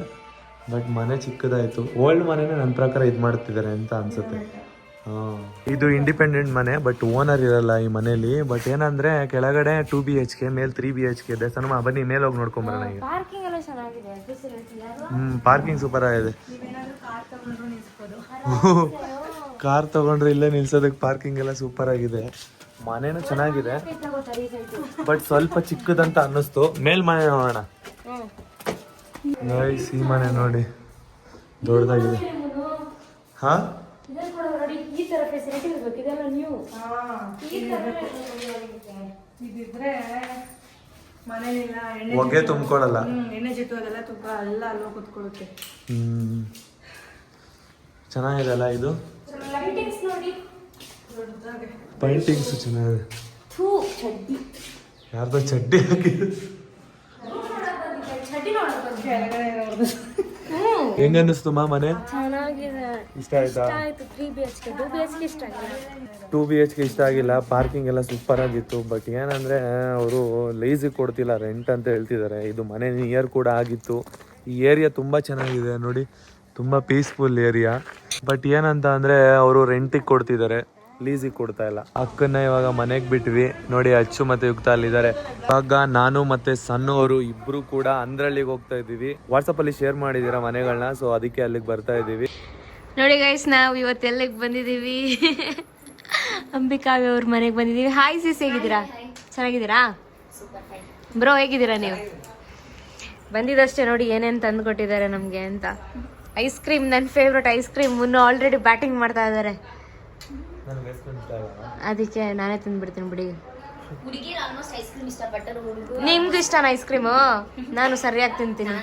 ಬಟ್ ಮನೆ ಚಿಕ್ಕದಾಯ್ತು. ಓಲ್ಡ್ ಮನೆನೇ ನನ್ನ ಪ್ರಕಾರ ಇದು ಮಾಡ್ತಿದ್ದಾರೆ ಅಂತ ಅನ್ಸುತ್ತೆ. ಇದು ಇಂಡಿಪೆಂಡೆಂಟ್ ಮನೆ, ಬಟ್ ಓನರ್ ಇರಲ್ಲ ಈ ಮನೇಲಿ. ಬಟ್ ಏನಂದ್ರೆ ಕೆಳಗಡೆ 2 BHK, ಮೇಲೆ 3 BHK ಇದೆ. ಸನ್ಮ ಬನ್ನಿ ಮೇಲೆ ಹೋಗಿ ನೋಡ್ಕೊಂಬರೋಣ ಈಗ. ಪಾರ್ಕಿಂಗ್ ಎಲ್ಲ ಚೆನ್ನಾಗಿದೆ, ಪಾರ್ಕಿಂಗ್ ಸೂಪರ್ ಆಗಿದೆ. ಕಾರ್ ತಗೊಂಡ್ರೆ ಇಲ್ಲೇ ನಿಲ್ಸೋದಕ್ಕೆ ಪಾರ್ಕಿಂಗ್ ಎಲ್ಲ ಸೂಪರ್ ಆಗಿದೆ. ಮನೇನು ಚೆನ್ನಾಗಿದೆ, ಬಟ್ ಸ್ವಲ್ಪ ಚಿಕ್ಕದಂತ ಅನ್ನಿಸ್ತು. ಮೇಲ್ ಮನೆ ನೋಡೋಣ. ಗೈಸ್ ಈ ಮನೆ ನೋಡಿ ದೊಡ್ಡದಾಗಿದೆ. ಹಾ ಹೊಗೆ ತುಂಬ್ಕೊಳಲ್ಲ, ಎಣ್ಣೆ ಚಿಟ್ಟೋದೆಲ್ಲ ತುಪ್ಪ ಎಲ್ಲ ಅಲ್ಲೋ ಕುತ್ಕೊಳ್ಳುತ್ತೆ. ಚೆನ್ನಾಗಿದೆ ಅಲ್ಲ ಇದು. ಪೈಂಟಿಂಗ್ಸ್ ಚೆನ್ನಾಗಿದೆ. ಯಾರ್ದೋ ಚಡ್ಡಿ ಹಾಕಿದ್ರು. ಹೆಂಗ ಅನ್ನಿಸ್ತು ಮನೆ? ಚೆನ್ನಾಗಿದೆ, ಇಷ್ಟ ಆಯ್ತಾ? 3 BHK, 2 BHK ಇಷ್ಟ ಆಗಿಲ್ಲ. 2 BHK ಇಷ್ಟ ಆಗಿಲ್ಲ. ಪಾರ್ಕಿಂಗ್ ಎಲ್ಲ ಸೂಪರ್ ಆಗಿತ್ತು, ಬಟ್ ಏನಂದ್ರೆ ಅವರು ಲೈಸಿಗೆ ಕೊಡ್ತಿಲ್ಲ, ರೆಂಟ್ ಅಂತ ಹೇಳ್ತಿದ್ದಾರೆ. ಇದು ಮನೆ ನಿಯರ್ ಕೂಡ ಆಗಿತ್ತು. ಈ ಏರಿಯಾ ತುಂಬಾ ಚೆನ್ನಾಗಿದೆ ನೋಡಿ, ತುಂಬಾ ಪೀಸ್ಫುಲ್ ಏರಿಯಾ. ಬಟ್ ಏನಂತ ಅಂದ್ರೆ ಅವರು ರೆಂಟಿಗೆ ಕೊಡ್ತಿದ್ದಾರೆ, ಲೀಸಿಗೆ ಕೊಡ್ತಾ ಇಲ್ಲ. ಅಕ್ಕನ್ನ ಇವಾಗ ಮನೆಗೆ ಬಿಟ್ವಿ ನೋಡಿ. ಅಚ್ಚು ಮತ್ತೆ ಯುಕ್ತ ಅಲ್ಲಿದ್ದಾರೆ. ಇವಾಗ ನಾನು ಮತ್ತೆ ಸಣ್ಣ ಅವರು ಇಬ್ರು ಕೂಡ ಅಂದ್ರಳ್ಳಿಗೆ ಹೋಗ್ತಾ ಇದ್ದೀವಿ. ವಾಟ್ಸಪ್ ಅಲ್ಲಿ ಶೇರ್ ಮಾಡಿದೀರಾ ಮನೆಗಳನ್ನ, ಸೊ ಅದಕ್ಕೆ ಅಲ್ಲಿಗೆ ಬರ್ತಾ ಇದ್ದೀವಿ. ನೋಡಿ ಗೈಸ್, ನಾವು ಇವತ್ತು ಎಲ್ಲಿಗೆ ಬಂದಿದ್ದೀವಿ? ಅಂಬಿಕಾವಿ ಅವ್ರ ಮನೆಗೆ ಬಂದಿದ್ದೀವಿ. ಹಾಯ್ ಸಿಸ್, ಹೇಗಿದ್ದೀರಾ? ಚೆನ್ನಾಗಿದ್ದೀರಾ ಬ್ರೋ? ಹೇಗಿದ್ದೀರಾ ನೀವು? ಬಂದಿದ್ದಷ್ಟೇ ನೋಡಿ ಏನೇನು ತಂದು ಕೊಟ್ಟಿದ್ದಾರೆ ನಮಗೆ ಅಂತ. ಐಸ್ ಕ್ರೀಮ್, ನನ್ನ favourite ice cream. Munnu already batting ಮಾಡ್ತಾ ಇದ್ದಾರೆ, ಅದಕ್ಕೆ ನಾನೇ ತಿಂದ್ಬಿಡ್ತೀನಿ ಬಿಡಿ. ನಿಮ್ಗೂ ಇಷ್ಟನಾ ಐಸ್ ಕ್ರೀಮು? ನಾನು ಸರಿಯಾಗಿ ತಿಂತೀನಿ.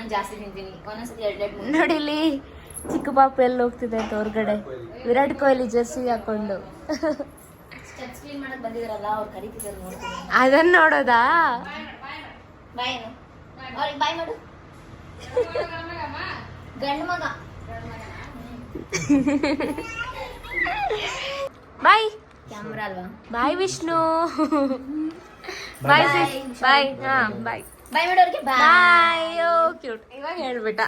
ನೋಡಿ ಇಲ್ಲಿ ಚಿಕ್ಕ ಪಾಪು ಎಲ್ಲಿ ಹೋಗ್ತಿದೆ ಅಂತ ಹೊರಗಡೆ, ವಿರಾಟ್ ಕೊಹ್ಲಿ ಜರ್ಸಿ ಹಾಕೊಂಡು. ಅದನ್ನ ನೋಡೋದಾ? ಬಾಯ್ ಕ್ಯಾಮ್ರಾ ಅಲ್ವಾ? ಬಾಯ್ ವಿಷ್ಣು. ಬಾಯ್ ಸಿಸ್, ಬಾಯ್. ಹಾ ಬಾಯ್ ಬಾಯ್ ಮಾಡೋರಿಗೆ ಬಾಯ್. ಓ ಕ್ಯೂಟ್, ಇವಾಗ ಹೇಳ್ಬಿಟ್ಟ.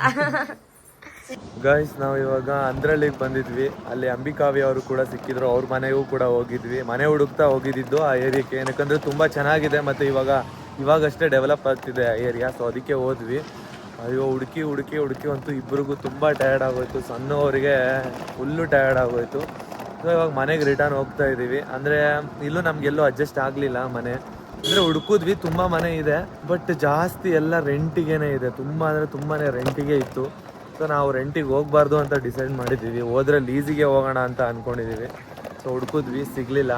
ಗೈಸ್ ನಾವು ಇವಾಗ ಅಂದ್ರಳ್ಳಿಗೆ ಬಂದಿದ್ವಿ. ಅಲ್ಲಿ ಅಂಬಿಕಾವಿ ಅವರು ಕೂಡ ಸಿಕ್ಕಿದ್ರು, ಅವ್ರ ಮನೆಗೂ ಕೂಡ ಹೋಗಿದ್ವಿ. ಮನೆ ಹುಡುಕ್ತಾ ಹೋಗಿದ್ದು ಆ ಏರಿಯಾಕ್ಕೆ, ಏನಕ್ಕಂದ್ರೆ ತುಂಬಾ ಚೆನ್ನಾಗಿದೆ ಮತ್ತೆ ಇವಾಗಷ್ಟೇ ಡೆವಲಪ್ ಆಗ್ತಿದೆ ಆ ಏರಿಯಾ. ಸೊ ಅದಕ್ಕೆ ಹೋದ್ವಿ. ಅಯ್ಯೋ ಹುಡುಕಿ ಅಂತೂ ಇಬ್ಬರಿಗೂ ತುಂಬ ಟಯರ್ಡ್ ಆಗೋಯ್ತು. ಸಣ್ಣವರಿಗೆ ಫುಲ್ಲು ಟಯರ್ಡ್ ಆಗೋಯ್ತು. ಸೊ ಇವಾಗ ಮನೆಗೆ ರಿಟರ್ನ್ ಹೋಗ್ತಾ ಇದ್ದೀವಿ. ಅಂದರೆ ಇಲ್ಲೂ ನಮಗೆಲ್ಲೂ ಅಡ್ಜಸ್ಟ್ ಆಗಲಿಲ್ಲ ಮನೆ. ಅಂದರೆ ಹುಡುಕಿದ್ವಿ, ತುಂಬ ಮನೆ ಇದೆ, ಬಟ್ ಜಾಸ್ತಿ ಎಲ್ಲ ರೆಂಟಿಗೇನೆ ಇದೆ. ತುಂಬ ಅಂದರೆ ತುಂಬಾ ರೆಂಟಿಗೆ ಇತ್ತು. ಸೊ ನಾವು ರೆಂಟಿಗೆ ಹೋಗ್ಬಾರ್ದು ಅಂತ ಡಿಸೈಡ್ ಮಾಡಿದ್ದೀವಿ. ಹೋದರೆ ಲೀಸಿಗೆ ಹೋಗೋಣ ಅಂತ ಅಂದ್ಕೊಂಡಿದ್ದೀವಿ. ಸೊ ಹುಡುಕಿದ್ವಿ, ಸಿಗಲಿಲ್ಲ,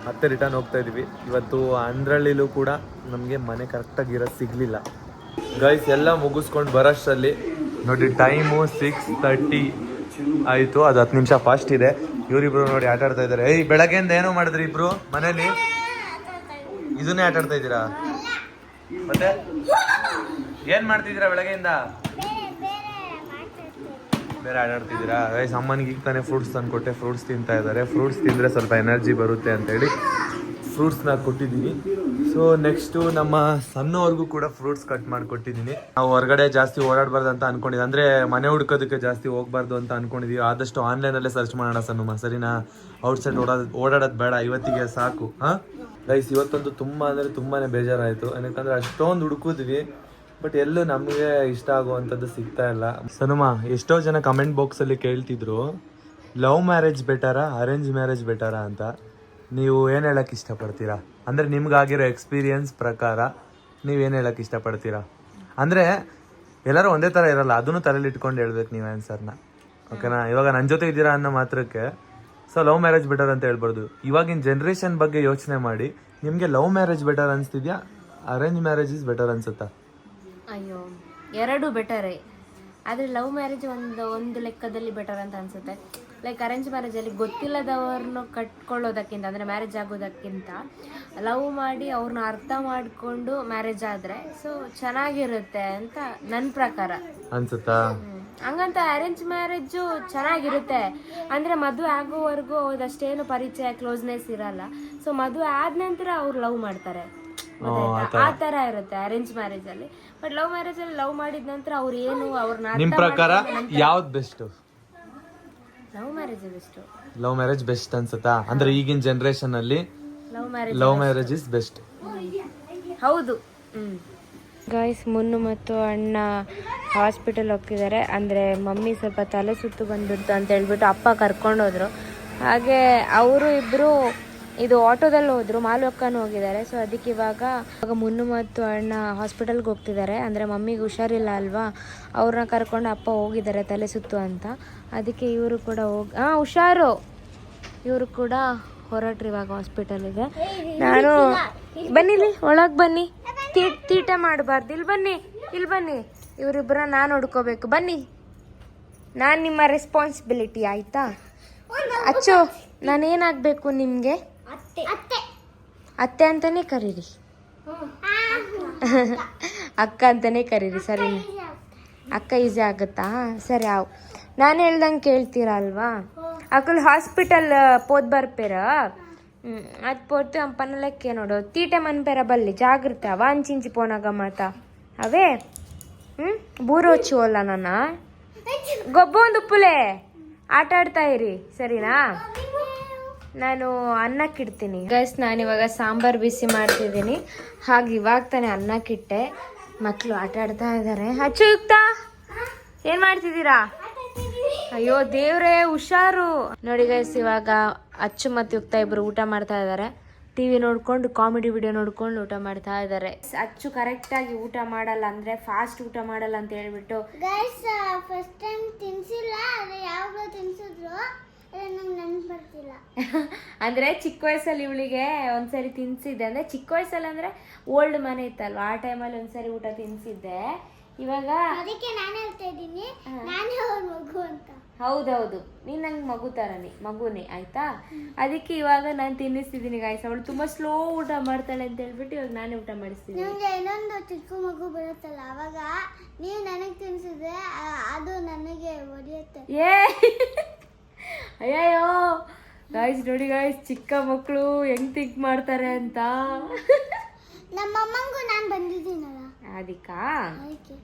ಮತ್ತೆ ರಿಟರ್ನ್ ಹೋಗ್ತಾ ಇದ್ದೀವಿ. ಇವತ್ತು ಅಂದ್ರಳ್ಳಿಲೂ ಕೂಡ ನಮಗೆ ಮನೆ ಕರೆಕ್ಟಾಗಿರೋದು ಸಿಗಲಿಲ್ಲ. ಗೈಸ್ ಎಲ್ಲ ಮುಗಿಸ್ಕೊಂಡು ಬರೋಷ್ಟರಲ್ಲಿ ನೋಡಿ ಟೈಮು 6:30 ಆಯಿತು. ಅದು 10 ನಿಮಿಷ ಫಾಸ್ಟ್ ಇದೆ. ಇವರಿಬ್ರು ನೋಡಿ ಆಟ ಆಡ್ತಾ ಇದ್ದಾರೆ. ಏಯ್ ಬೆಳಗ್ಗೆಯಿಂದ ಏನೋ ಮಾಡಿದ್ರಿ ಇಬ್ರು ಮನೇಲಿ? ಇದನ್ನೇ ಆಟ ಆಡ್ತಾ ಇದ್ದೀರಾ? ಮತ್ತೆ ಏನು ಮಾಡ್ತಿದ್ದೀರಾ ಬೆಳಗ್ಗೆಯಿಂದ? ಬೇರೆ ಆಟ ಆಡ್ತಿದ್ದೀರಾ? ಗೈಸ್ ಅಮ್ಮನಿಗೆ ಈಗ ತಾನೇ ಫ್ರೂಟ್ಸ್ ತಂದು ಕೊಟ್ಟೆ, ಫ್ರೂಟ್ಸ್ ತಿಂತಾ ಇದ್ದಾರೆ. ಫ್ರೂಟ್ಸ್ ತಿಂದರೆ ಸ್ವಲ್ಪ ಎನರ್ಜಿ ಬರುತ್ತೆ ಅಂತೇಳಿ ಫ್ರೂಟ್ಸ್ನ ಕೊಟ್ಟಿದ್ದೀನಿ. ಸೊ ನೆಕ್ಸ್ಟು ನಮ್ಮ ಸಣ್ಣವ್ರಿಗೂ ಕೂಡ ಫ್ರೂಟ್ಸ್ ಕಟ್ ಮಾಡಿ ಕೊಟ್ಟಿದ್ದೀನಿ. ನಾವು ಹೊರಗಡೆ ಜಾಸ್ತಿ ಓಡಾಡಬಾರ್ದು ಅಂತ ಅನ್ಕೊಂಡಿದ್ದೆ, ಅಂದರೆ ಮನೆ ಹುಡ್ಕೋದಕ್ಕೆ ಜಾಸ್ತಿ ಹೋಗ್ಬಾರ್ದು ಅಂತ ಅನ್ಕೊಂಡಿದ್ದೀವಿ. ಆದಷ್ಟು ಆನ್ಲೈನಲ್ಲೇ ಸರ್ಚ್ ಮಾಡೋಣ ಸಣ್ಣಮ್ಮ, ಸರಿನಾ? ಔಟ್ಸೈಡ್ ಓಡಾಡೋದು ಬೇಡ, ಇವತ್ತಿಗೆ ಸಾಕು. ಹಾಂ ಗೈಸ್, ಇವತ್ತಂತೂ ತುಂಬ ಅಂದರೆ ತುಂಬಾ ಬೇಜಾರಾಯಿತು. ಏನಕ್ಕಂದರೆ ಅಷ್ಟೊಂದು ಹುಡುಕಿದ್ವಿ, ಬಟ್ ಎಲ್ಲೂ ನಮಗೆ ಇಷ್ಟ ಆಗುವಂಥದ್ದು ಸಿಗ್ತಾ ಇಲ್ಲ. ಸನುಮ, ಎಷ್ಟೋ ಜನ ಕಮೆಂಟ್ ಬಾಕ್ಸಲ್ಲಿ ಕೇಳ್ತಿದ್ರು ಲವ್ ಮ್ಯಾರೇಜ್ ಬೆಟರಾ ಅರೇಂಜ್ ಮ್ಯಾರೇಜ್ ಬೆಟರಾ ಅಂತ. ನೀವು ಏನು ಹೇಳಕ್ಕೆ ಇಷ್ಟಪಡ್ತೀರಾ? ಅಂದರೆ ನಿಮ್ಗಾಗಿರೋ ಎಕ್ಸ್ಪೀರಿಯನ್ಸ್ ಪ್ರಕಾರ ನೀವೇನು ಹೇಳಕ್ಕೆ ಇಷ್ಟಪಡ್ತೀರಾ? ಅಂದರೆ ಎಲ್ಲರೂ ಒಂದೇ ಥರ ಇರಲ್ಲ, ಅದನ್ನು ತಲೆಯಲ್ಲಿ ಇಟ್ಕೊಂಡು ಹೇಳ್ಬೇಕು ನೀವು ಆನ್ಸರ್ನ. ಓಕೆನಾ. ಇವಾಗ ನನ್ನ ಜೊತೆ ಇದ್ದೀರಾ ಅನ್ನೋ ಮಾತ್ರಕ್ಕೆ ಸೊ ಲವ್ ಮ್ಯಾರೇಜ್ ಬೆಟರ್ ಅಂತ ಹೇಳ್ಬಾರ್ದು. ಇವಾಗಿನ ಜನ್ರೇಷನ್ ಬಗ್ಗೆ ಯೋಚನೆ ಮಾಡಿ, ನಿಮಗೆ ಲವ್ ಮ್ಯಾರೇಜ್ ಬೆಟರ್ ಅನಿಸ್ತಿದ್ಯಾ, ಅರೇಂಜ್ ಮ್ಯಾರೇಜ್ ಇಸ್ ಬೆಟರ್ ಅನ್ಸುತ್ತಾ? ಅಯ್ಯೋ, ಎರಡೂ ಬೆಟರೇ. ಆದರೆ ಲವ್ ಮ್ಯಾರೇಜ್ ಒಂದು ಲೆಕ್ಕದಲ್ಲಿ ಬೆಟರ್ ಅಂತ ಅನಿಸುತ್ತೆ. ಲೈಕ್ ಅರೇಂಜ್ ಮ್ಯಾರೇಜಲ್ಲಿ ಗೊತ್ತಿಲ್ಲದವ್ರನ್ನ ಕಟ್ಕೊಳ್ಳೋದಕ್ಕಿಂತ, ಅಂದರೆ ಮ್ಯಾರೇಜ್ ಆಗೋದಕ್ಕಿಂತ ಲವ್ ಮಾಡಿ ಅವ್ರನ್ನ ಅರ್ಥ ಮಾಡಿಕೊಂಡು ಮ್ಯಾರೇಜ್ ಆದರೆ ಸೊ ಚೆನ್ನಾಗಿರುತ್ತೆ ಅಂತ ನನ್ನ ಪ್ರಕಾರ ಅನ್ಸುತ್ತಾ? ಹಂಗಂತ ಅರೇಂಜ್ ಮ್ಯಾರೇಜು ಚೆನ್ನಾಗಿರುತ್ತೆ, ಅಂದರೆ ಮದುವೆ ಆಗೋವರೆಗೂ ಅದಷ್ಟೇನು ಪರಿಚಯ ಕ್ಲೋಸ್ನೆಸ್ ಇರಲ್ಲ. ಸೊ ಮದುವೆ ಆದ ನಂತರ ಅವ್ರು ಲವ್ ಮಾಡ್ತಾರೆ, ಆ ಥರ ಇರುತ್ತೆ ಅರೇಂಜ್ ಮ್ಯಾರೇಜಲ್ಲಿ. ಬಟ್ ಲವ್ ಮ್ಯಾರೇಜಲ್ಲಿ ಲವ್ ಮಾಡಿದ ನಂತರ ಅವ್ರು ಏನು ಅವ್ರನ್ನ ನಿಮ್ಮ ಪ್ರಕಾರ ಯಾವ್ದು best? Love marriage best. Love marriage best ಅನ್ಸುತ್ತಾ? ಅಂದ್ರೆ ಈಗಿನ ಜನರೇಷನ್ ಅಲ್ಲಿ ಲವ್ ಮ್ಯಾರೇಜ್ ಇಸ್ ಬೆಸ್ಟ್. ಹೌದು. ಗಾಯ್ಸ್, ಮುನ್ನು ಮತ್ತು ಅಣ್ಣ ಹಾಸ್ಪಿಟಲ್ ಹೋಗ್ತಿದ್ದಾರೆ. ಅಂದರೆ ಮಮ್ಮಿ ಸ್ವಲ್ಪ ತಲೆ ಸುತ್ತು ಬಂದ್ಬಿಡ್ತು ಅಂತ ಹೇಳ್ಬಿಟ್ಟು ಅಪ್ಪ ಕರ್ಕೊಂಡೋದ್ರು. ಹಾಗೆ ಅವರು ಇಬ್ಬರು ಇದು ಆಟೋದಲ್ಲಿ ಹೋದ್ರು, ಮಾಲೋಕ್ಕನು ಹೋಗಿದ್ದಾರೆ. ಸೊ ಅದಕ್ಕೆ ಇವಾಗ ಮುನ್ನು ಮತ್ತು ಅಣ್ಣ ಹಾಸ್ಪಿಟಲ್ಗೆ ಹೋಗ್ತಿದ್ದಾರೆ. ಅಂದರೆ ಮಮ್ಮಿಗೆ ಹುಷಾರಿಲ್ಲ ಅಲ್ವಾ, ಅವ್ರನ್ನ ಕರ್ಕೊಂಡು ಅಪ್ಪ ಹೋಗಿದ್ದಾರೆ ತಲೆ ಸುತ್ತು ಅಂತ. ಅದಕ್ಕೆ ಇವರು ಕೂಡ ಹುಷಾರು, ಇವರು ಕೂಡ ಹೊರಟ್ರಿ ಇವಾಗ ಹಾಸ್ಪಿಟಲಿಗೆ. ನಾನು ಬನ್ನಿಲಿ ಒಳಗೆ ಬನ್ನಿ, ತೀಟೆ ಮಾಡಬಾರ್ದು. ಇಲ್ಲಿ ಬನ್ನಿ, ಇವರಿಬ್ಬರನ್ನ ನಾನು ನೋಡ್ಕೋಬೇಕು. ಬನ್ನಿ, ನಾನು ನಿಮ್ಮ ರೆಸ್ಪಾನ್ಸಿಬಿಲಿಟಿ ಆಯಿತಾ? ಅಚ್ಚು, ನಾನೇನಾಗಬೇಕು ನಿಮಗೆ? ಅತ್ತೆ ಅಂತಾನೆ ಕರೀರಿ, ಅಕ್ಕ ಅಂತಾನೆ ಕರೀರಿ, ಸರಿ? ಅಕ್ಕ ಈಸಿ ಆಗುತ್ತಾ? ಸರಿ, ನಾನು ಹೇಳ್ದಂಗೆ ಕೇಳ್ತೀರಾ ಅಲ್ವಾ? ಅಕ್ಕಲ್ ಹಾಸ್ಪಿಟಲ್ ಪೋದ್ ಬರ್ಪೇರ ಅದು ಪೋರ್ತು ನಮ್ಮ ಪನ್ನಲಕ್ಕೆ ನೋಡು ತೀಟೆ ಮನ್ಪೇರ ಬಲ್ಲಿ ಜಾಗ್ರತೆ ಅವ ಅಂಚಿಂಚಿ ಪೋನಾಗ ಮಾತ ಅವೇ ಬೂರು ಹಚ್ಚುವಲ್ಲ ನನ್ನ ಗೊಬ್ಬೊಂದು ಉಪ್ಪುಲೆ ಆಟ ಆಡ್ತಾ ಇರಿ, ಸರಿನಾ? ನಾನು ಅನ್ನಕ್ಕಿಡ್ತೀನಿ ಗೈಸ್. ನಾನಿವಾಗ ಸಾಂಬಾರು ಬಿಸಿ ಮಾಡ್ತಿದ್ದೀನಿ. ಹಾಗೆ ಇವಾಗ ತಾನೇ ಅನ್ನಕ್ಕಿಟ್ಟೆ. ಮಕ್ಕಳು ಆಟ ಆಡ್ತಾ ಇದ್ದಾರೆ. ಅಚ್ಚುಯುಕ್ತ, ಏನು ಮಾಡ್ತಿದ್ದೀರಾ? ಅಯ್ಯೋ ದೇವ್ರೇ, ಹುಷಾರು. ನೋಡಿ ಗೈಸ್, ಇವಾಗ ಅಚ್ಚು ಮತ್ತು ಯುಕ್ತ ಇಬ್ಬರು ಊಟ ಮಾಡ್ತಾ ಇದ್ದಾರೆ. ಟಿವಿ ನೋಡ್ಕೊಂಡು ಕಾಮಿಡಿ ವಿಡಿಯೋ ನೋಡ್ಕೊಂಡು ಊಟ ಮಾಡ್ತಾ ಇದ್ದಾರೆ. ಅಚ್ಚು ಕರೆಕ್ಟಾಗಿ ಊಟ ಮಾಡಲ್ಲ, ಅಂದರೆ ಫಾಸ್ಟ್ ಊಟ ಮಾಡಲ್ಲ ಅಂತ ಹೇಳ್ಬಿಟ್ಟು ಗೈಸ್ ಫಸ್ಟ್ ಟೈಮ್ ತಿನ್ಸಿಲ್ಲ, ಆದರೆ ಯಾವಾಗಲೂ ತಿನ್ಸಿದ್ರು, ನಂಗೆ ನೆನಪು ಬರ್ತಿಲ್ಲ. ಅಂದರೆ ಚಿಕ್ಕ ವಯಸ್ಸಲ್ಲಿ ಇವಳಿಗೆ ಒಂದ್ಸರಿ ತಿನ್ಸಿದ್ದೆ. ಅಂದರೆ ಚಿಕ್ಕ ವಯಸ್ಸಲ್ಲಿ ಅಂದರೆ ಓಲ್ಡ್ ಮನೆ ಇತ್ತಲ್ವ, ಆ ಟೈಮಲ್ಲಿ ಒಂದ್ಸರಿ ಊಟ ತಿನ್ಸಿದ್ದೆ. ಇವಾಗ ಅದಕ್ಕೆ ನಾನು ಹೇಳ್ತಾ ಇದ್ದೀನಿ, ನಾನೇ ಅವ್ರ ಮಗು ಅಂತ. ಹೌದೌದು, ನೀನು ನಂಗೆ ಮಗುನೇ ಆಯ್ತಾ? ಅದಕ್ಕೆ ಇವಾಗ ನಾನು ತಿನ್ನಿಸ್ತಿದ್ದೀನಿ ಗಾಯ್ಸ್. ಅವಳು ತುಂಬ ಸ್ಲೋ ಊಟ ಮಾಡ್ತಾಳೆ ಅಂತ ಹೇಳ್ಬಿಟ್ಟು ಇವಾಗ ನಾನೇ ಊಟ ಮಾಡಿಸ್ತೀನಿ. ನಿಮ್ಗೆ ಇನ್ನೊಂದು ಚಿಕ್ಕ ಮಗು ಬರುತ್ತಲ್ಲ, ಅವಾಗ ನೀವು ನನಗೆ ತಿನ್ಸಿದ್ರೆ ಅದು ನನಗೆ ಹೊಡೆಯುತ್ತೆ. ಅಯ್ಯಯ್ಯೋ ಗಾಯ್ಸ್, ನೋಡಿ ಗಾಯ್ಸ್, ಚಿಕ್ಕ ಮಕ್ಕಳು ಹೆಂಗ್ ಥಿಂಕ್ ಮಾಡ್ತಾರೆ ಅಂತ. ನಮ್ಮ ಅಮ್ಮಂಗೂ ನಾನು ಬಂದಿದ್ದೀನಲ್ಲ ಅದಕ್ಕಾ? ಅದಕ್ಕೆ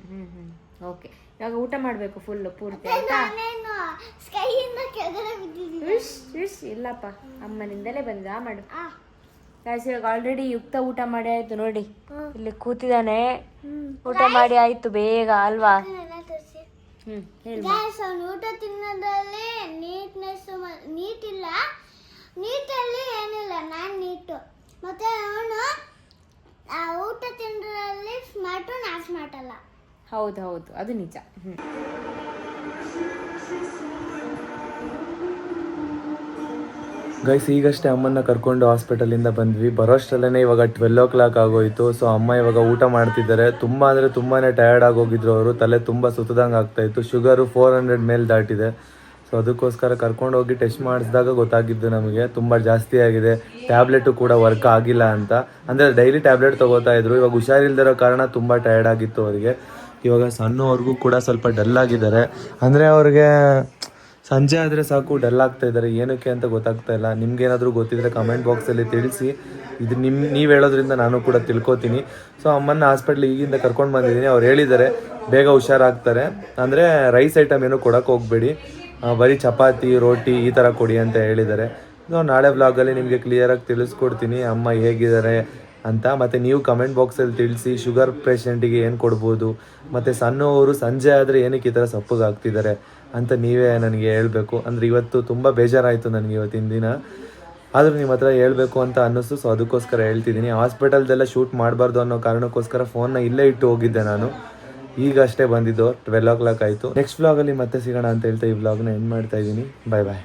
ಓಕೆ, ಇವಾಗ ಊಟ ಮಾಡಬೇಕು ಫುಲ್ಲು ಪೂರ್ತಿ ಆಯ್ತಾ? ನಾನೇನು ಸ್ಕೈಯಿಂದ ಕೆಳಗಡೆ ಬಿದ್ದಿದ್ದೀನಿ. ಇಲ್ಲಪ್ಪ, ಅಮ್ಮನಿಂದಲೇ ಬಂದ ಮಾಡು. ಗಾಯ್ಸ್, ಇವಾಗ ಆಲ್ರೆಡಿ ಯುಕ್ತ ಊಟ ಮಾಡಿ ಆಯ್ತು. ನೋಡಿ ಇಲ್ಲಿ ಕೂತಿದ್ದಾನೆ, ಊಟ ಮಾಡಿ ಆಯ್ತು ಬೇಗ ಅಲ್ವಾ? ಅವನು ಊಟ ತಿನ್ನೋದ್ರಲ್ಲಿ ನೀಟಲ್ಲಿ ಏನಿಲ್ಲ, ನಾನು ನೀಟು. ಮತ್ತೆ ಅವನು ಊಟ ತಿನ್ನೋದ್ರಲ್ಲಿ ಸ್ಮಾರ್ಟು, ನಾನು ಸ್ಮಾರ್ಟ್ ಅಲ್ಲ. ಹೌದು, ಅದು ನಿಜ. ಗೈಸ್, ಈಗಷ್ಟೇ ಅಮ್ಮನ್ನ ಕರ್ಕೊಂಡು ಹಾಸ್ಪಿಟಲಿಂದ ಬಂದ್ವಿ. ಬರೋಷ್ಟರಲ್ಲೇ ಇವಾಗ 12 ಆಗೋಯ್ತು. ಸೊ ಅಮ್ಮ ಇವಾಗ ಊಟ ಮಾಡ್ತಿದ್ದಾರೆ. ತುಂಬ ಅಂದರೆ ತುಂಬಾ ಟಯರ್ಡ್ ಆಗೋಗಿದ್ರು ಅವರು. ತಲೆ ತುಂಬ ಸುತ್ತದಂಗೆ ಆಗ್ತಾಯಿತ್ತು. ಶುಗರು 400 ಮೇಲೆ ದಾಟಿದೆ. ಸೊ ಅದಕ್ಕೋಸ್ಕರ ಕರ್ಕೊಂಡು ಹೋಗಿ ಟೆಸ್ಟ್ ಮಾಡಿಸಿದಾಗ ಗೊತ್ತಾಗಿದ್ದು ನಮಗೆ ತುಂಬ ಜಾಸ್ತಿ ಆಗಿದೆ. ಟ್ಯಾಬ್ಲೆಟು ಕೂಡ ವರ್ಕ್ ಆಗಿಲ್ಲ ಅಂತ. ಅಂದರೆ ಡೈಲಿ ಟ್ಯಾಬ್ಲೆಟ್ ತೊಗೋತಾ ಇದ್ರು. ಇವಾಗ ಹುಷಾರಿಲ್ದಿರೋ ಕಾರಣ ತುಂಬ ಟಯರ್ಡ್ ಆಗಿತ್ತು ಅವರಿಗೆ. ಇವಾಗ ಸಣ್ಣವ್ರಿಗೂ ಕೂಡ ಸ್ವಲ್ಪ ಡಲ್ ಆಗಿದ್ದಾರೆ. ಅಂದರೆ ಅವ್ರಿಗೆ ಸಂಜೆ ಆದರೆ ಸಾಕು ಡಲ್ ಆಗ್ತಾ ಇದ್ದಾರೆ. ಏನಕ್ಕೆ ಅಂತ ಗೊತ್ತಾಗ್ತಾ ಇಲ್ಲ. ನಿಮ್ಗೇನಾದರೂ ಗೊತ್ತಿದ್ರೆ ಕಮೆಂಟ್ ಬಾಕ್ಸಲ್ಲಿ ತಿಳಿಸಿ. ಇದು ನೀವು ಹೇಳೋದ್ರಿಂದ ನಾನು ಕೂಡ ತಿಳ್ಕೊತೀನಿ. ಸೊ ಅಮ್ಮನ ಹಾಸ್ಪಿಟ್ಲಿಗೆ ಈಗಿಂದ ಕರ್ಕೊಂಡು ಬಂದಿದ್ದೀನಿ. ಅವ್ರು ಹೇಳಿದ್ದಾರೆ ಬೇಗ ಹುಷಾರಾಗ್ತಾರೆ. ಅಂದರೆ ರೈಸ್ ಐಟಮ್ ಏನೂ ಕೊಡೋಕೆ ಹೋಗಬೇಡಿ, ಬರೀ ಚಪಾತಿ ರೋಟಿ ಈ ಥರ ಕೊಡಿ ಅಂತ ಹೇಳಿದ್ದಾರೆ. ನಾಳೆ ವ್ಲಾಗಲ್ಲಿ ನಿಮಗೆ ಕ್ಲಿಯರಾಗಿ ತಿಳಿಸ್ಕೊಡ್ತೀನಿ ಅಮ್ಮ ಹೇಗಿದ್ದಾರೆ ಅಂತ. ಮತ್ತು ನೀವು ಕಮೆಂಟ್ ಬಾಕ್ಸಲ್ಲಿ ತಿಳಿಸಿ ಶುಗರ್ ಪೇಷಂಟಿಗೆ ಏನು ಕೊಡ್ಬೋದು, ಮತ್ತು ಸಣ್ಣವರು ಸಂಜೆ ಆದರೆ ಏನಕ್ಕೆ ಈ ಥರ ಸಪ್ಪಗಾಗ್ತಿದ್ದಾರೆ ಅಂತ ನೀವೇ ನನಗೆ ಹೇಳಬೇಕು. ಅಂದರೆ ಇವತ್ತು ತುಂಬ ಬೇಜಾರಾಯಿತು ನನಗೆ ಇವತ್ತಿನ ದಿನ. ಆದರೂ ನಿಮ್ಮ ಹತ್ರ ಹೇಳಬೇಕು ಅಂತ ಅನ್ನಿಸ್ತು. ಸೊ ಅದಕ್ಕೋಸ್ಕರ ಹೇಳ್ತಿದ್ದೀನಿ. ಹಾಸ್ಪಿಟಲ್ದೆಲ್ಲ ಶೂಟ್ ಮಾಡಬಾರ್ದು ಅನ್ನೋ ಕಾರಣಕ್ಕೋಸ್ಕರ ಫೋನ್ನ ಇಲ್ಲೇ ಇಟ್ಟು ಹೋಗಿದ್ದೆ ನಾನು. ಈಗ ಅಷ್ಟೇ ಬಂದಿದ್ದು 12 o'clock ಆಯಿತು. ನೆಕ್ಸ್ಟ್ ವ್ಲಾಗಲ್ಲಿ ಮತ್ತೆ ಸಿಗೋಣ ಅಂತ ಹೇಳ್ತಾ ಈ ವ್ಲಾಗ್ನ ಎಂಡ್ ಮಾಡ್ತಾ ಇದ್ದೀನಿ. ಬಾಯ್ ಬಾಯ್.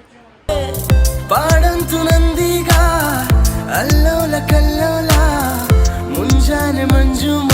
ಪಾಡಂತು ನಂದೀಗ ಅಲ್ಲೋಲ ಕಲ್ಲೋಲ ಮುಂಜಾನೆ ಮಂಜು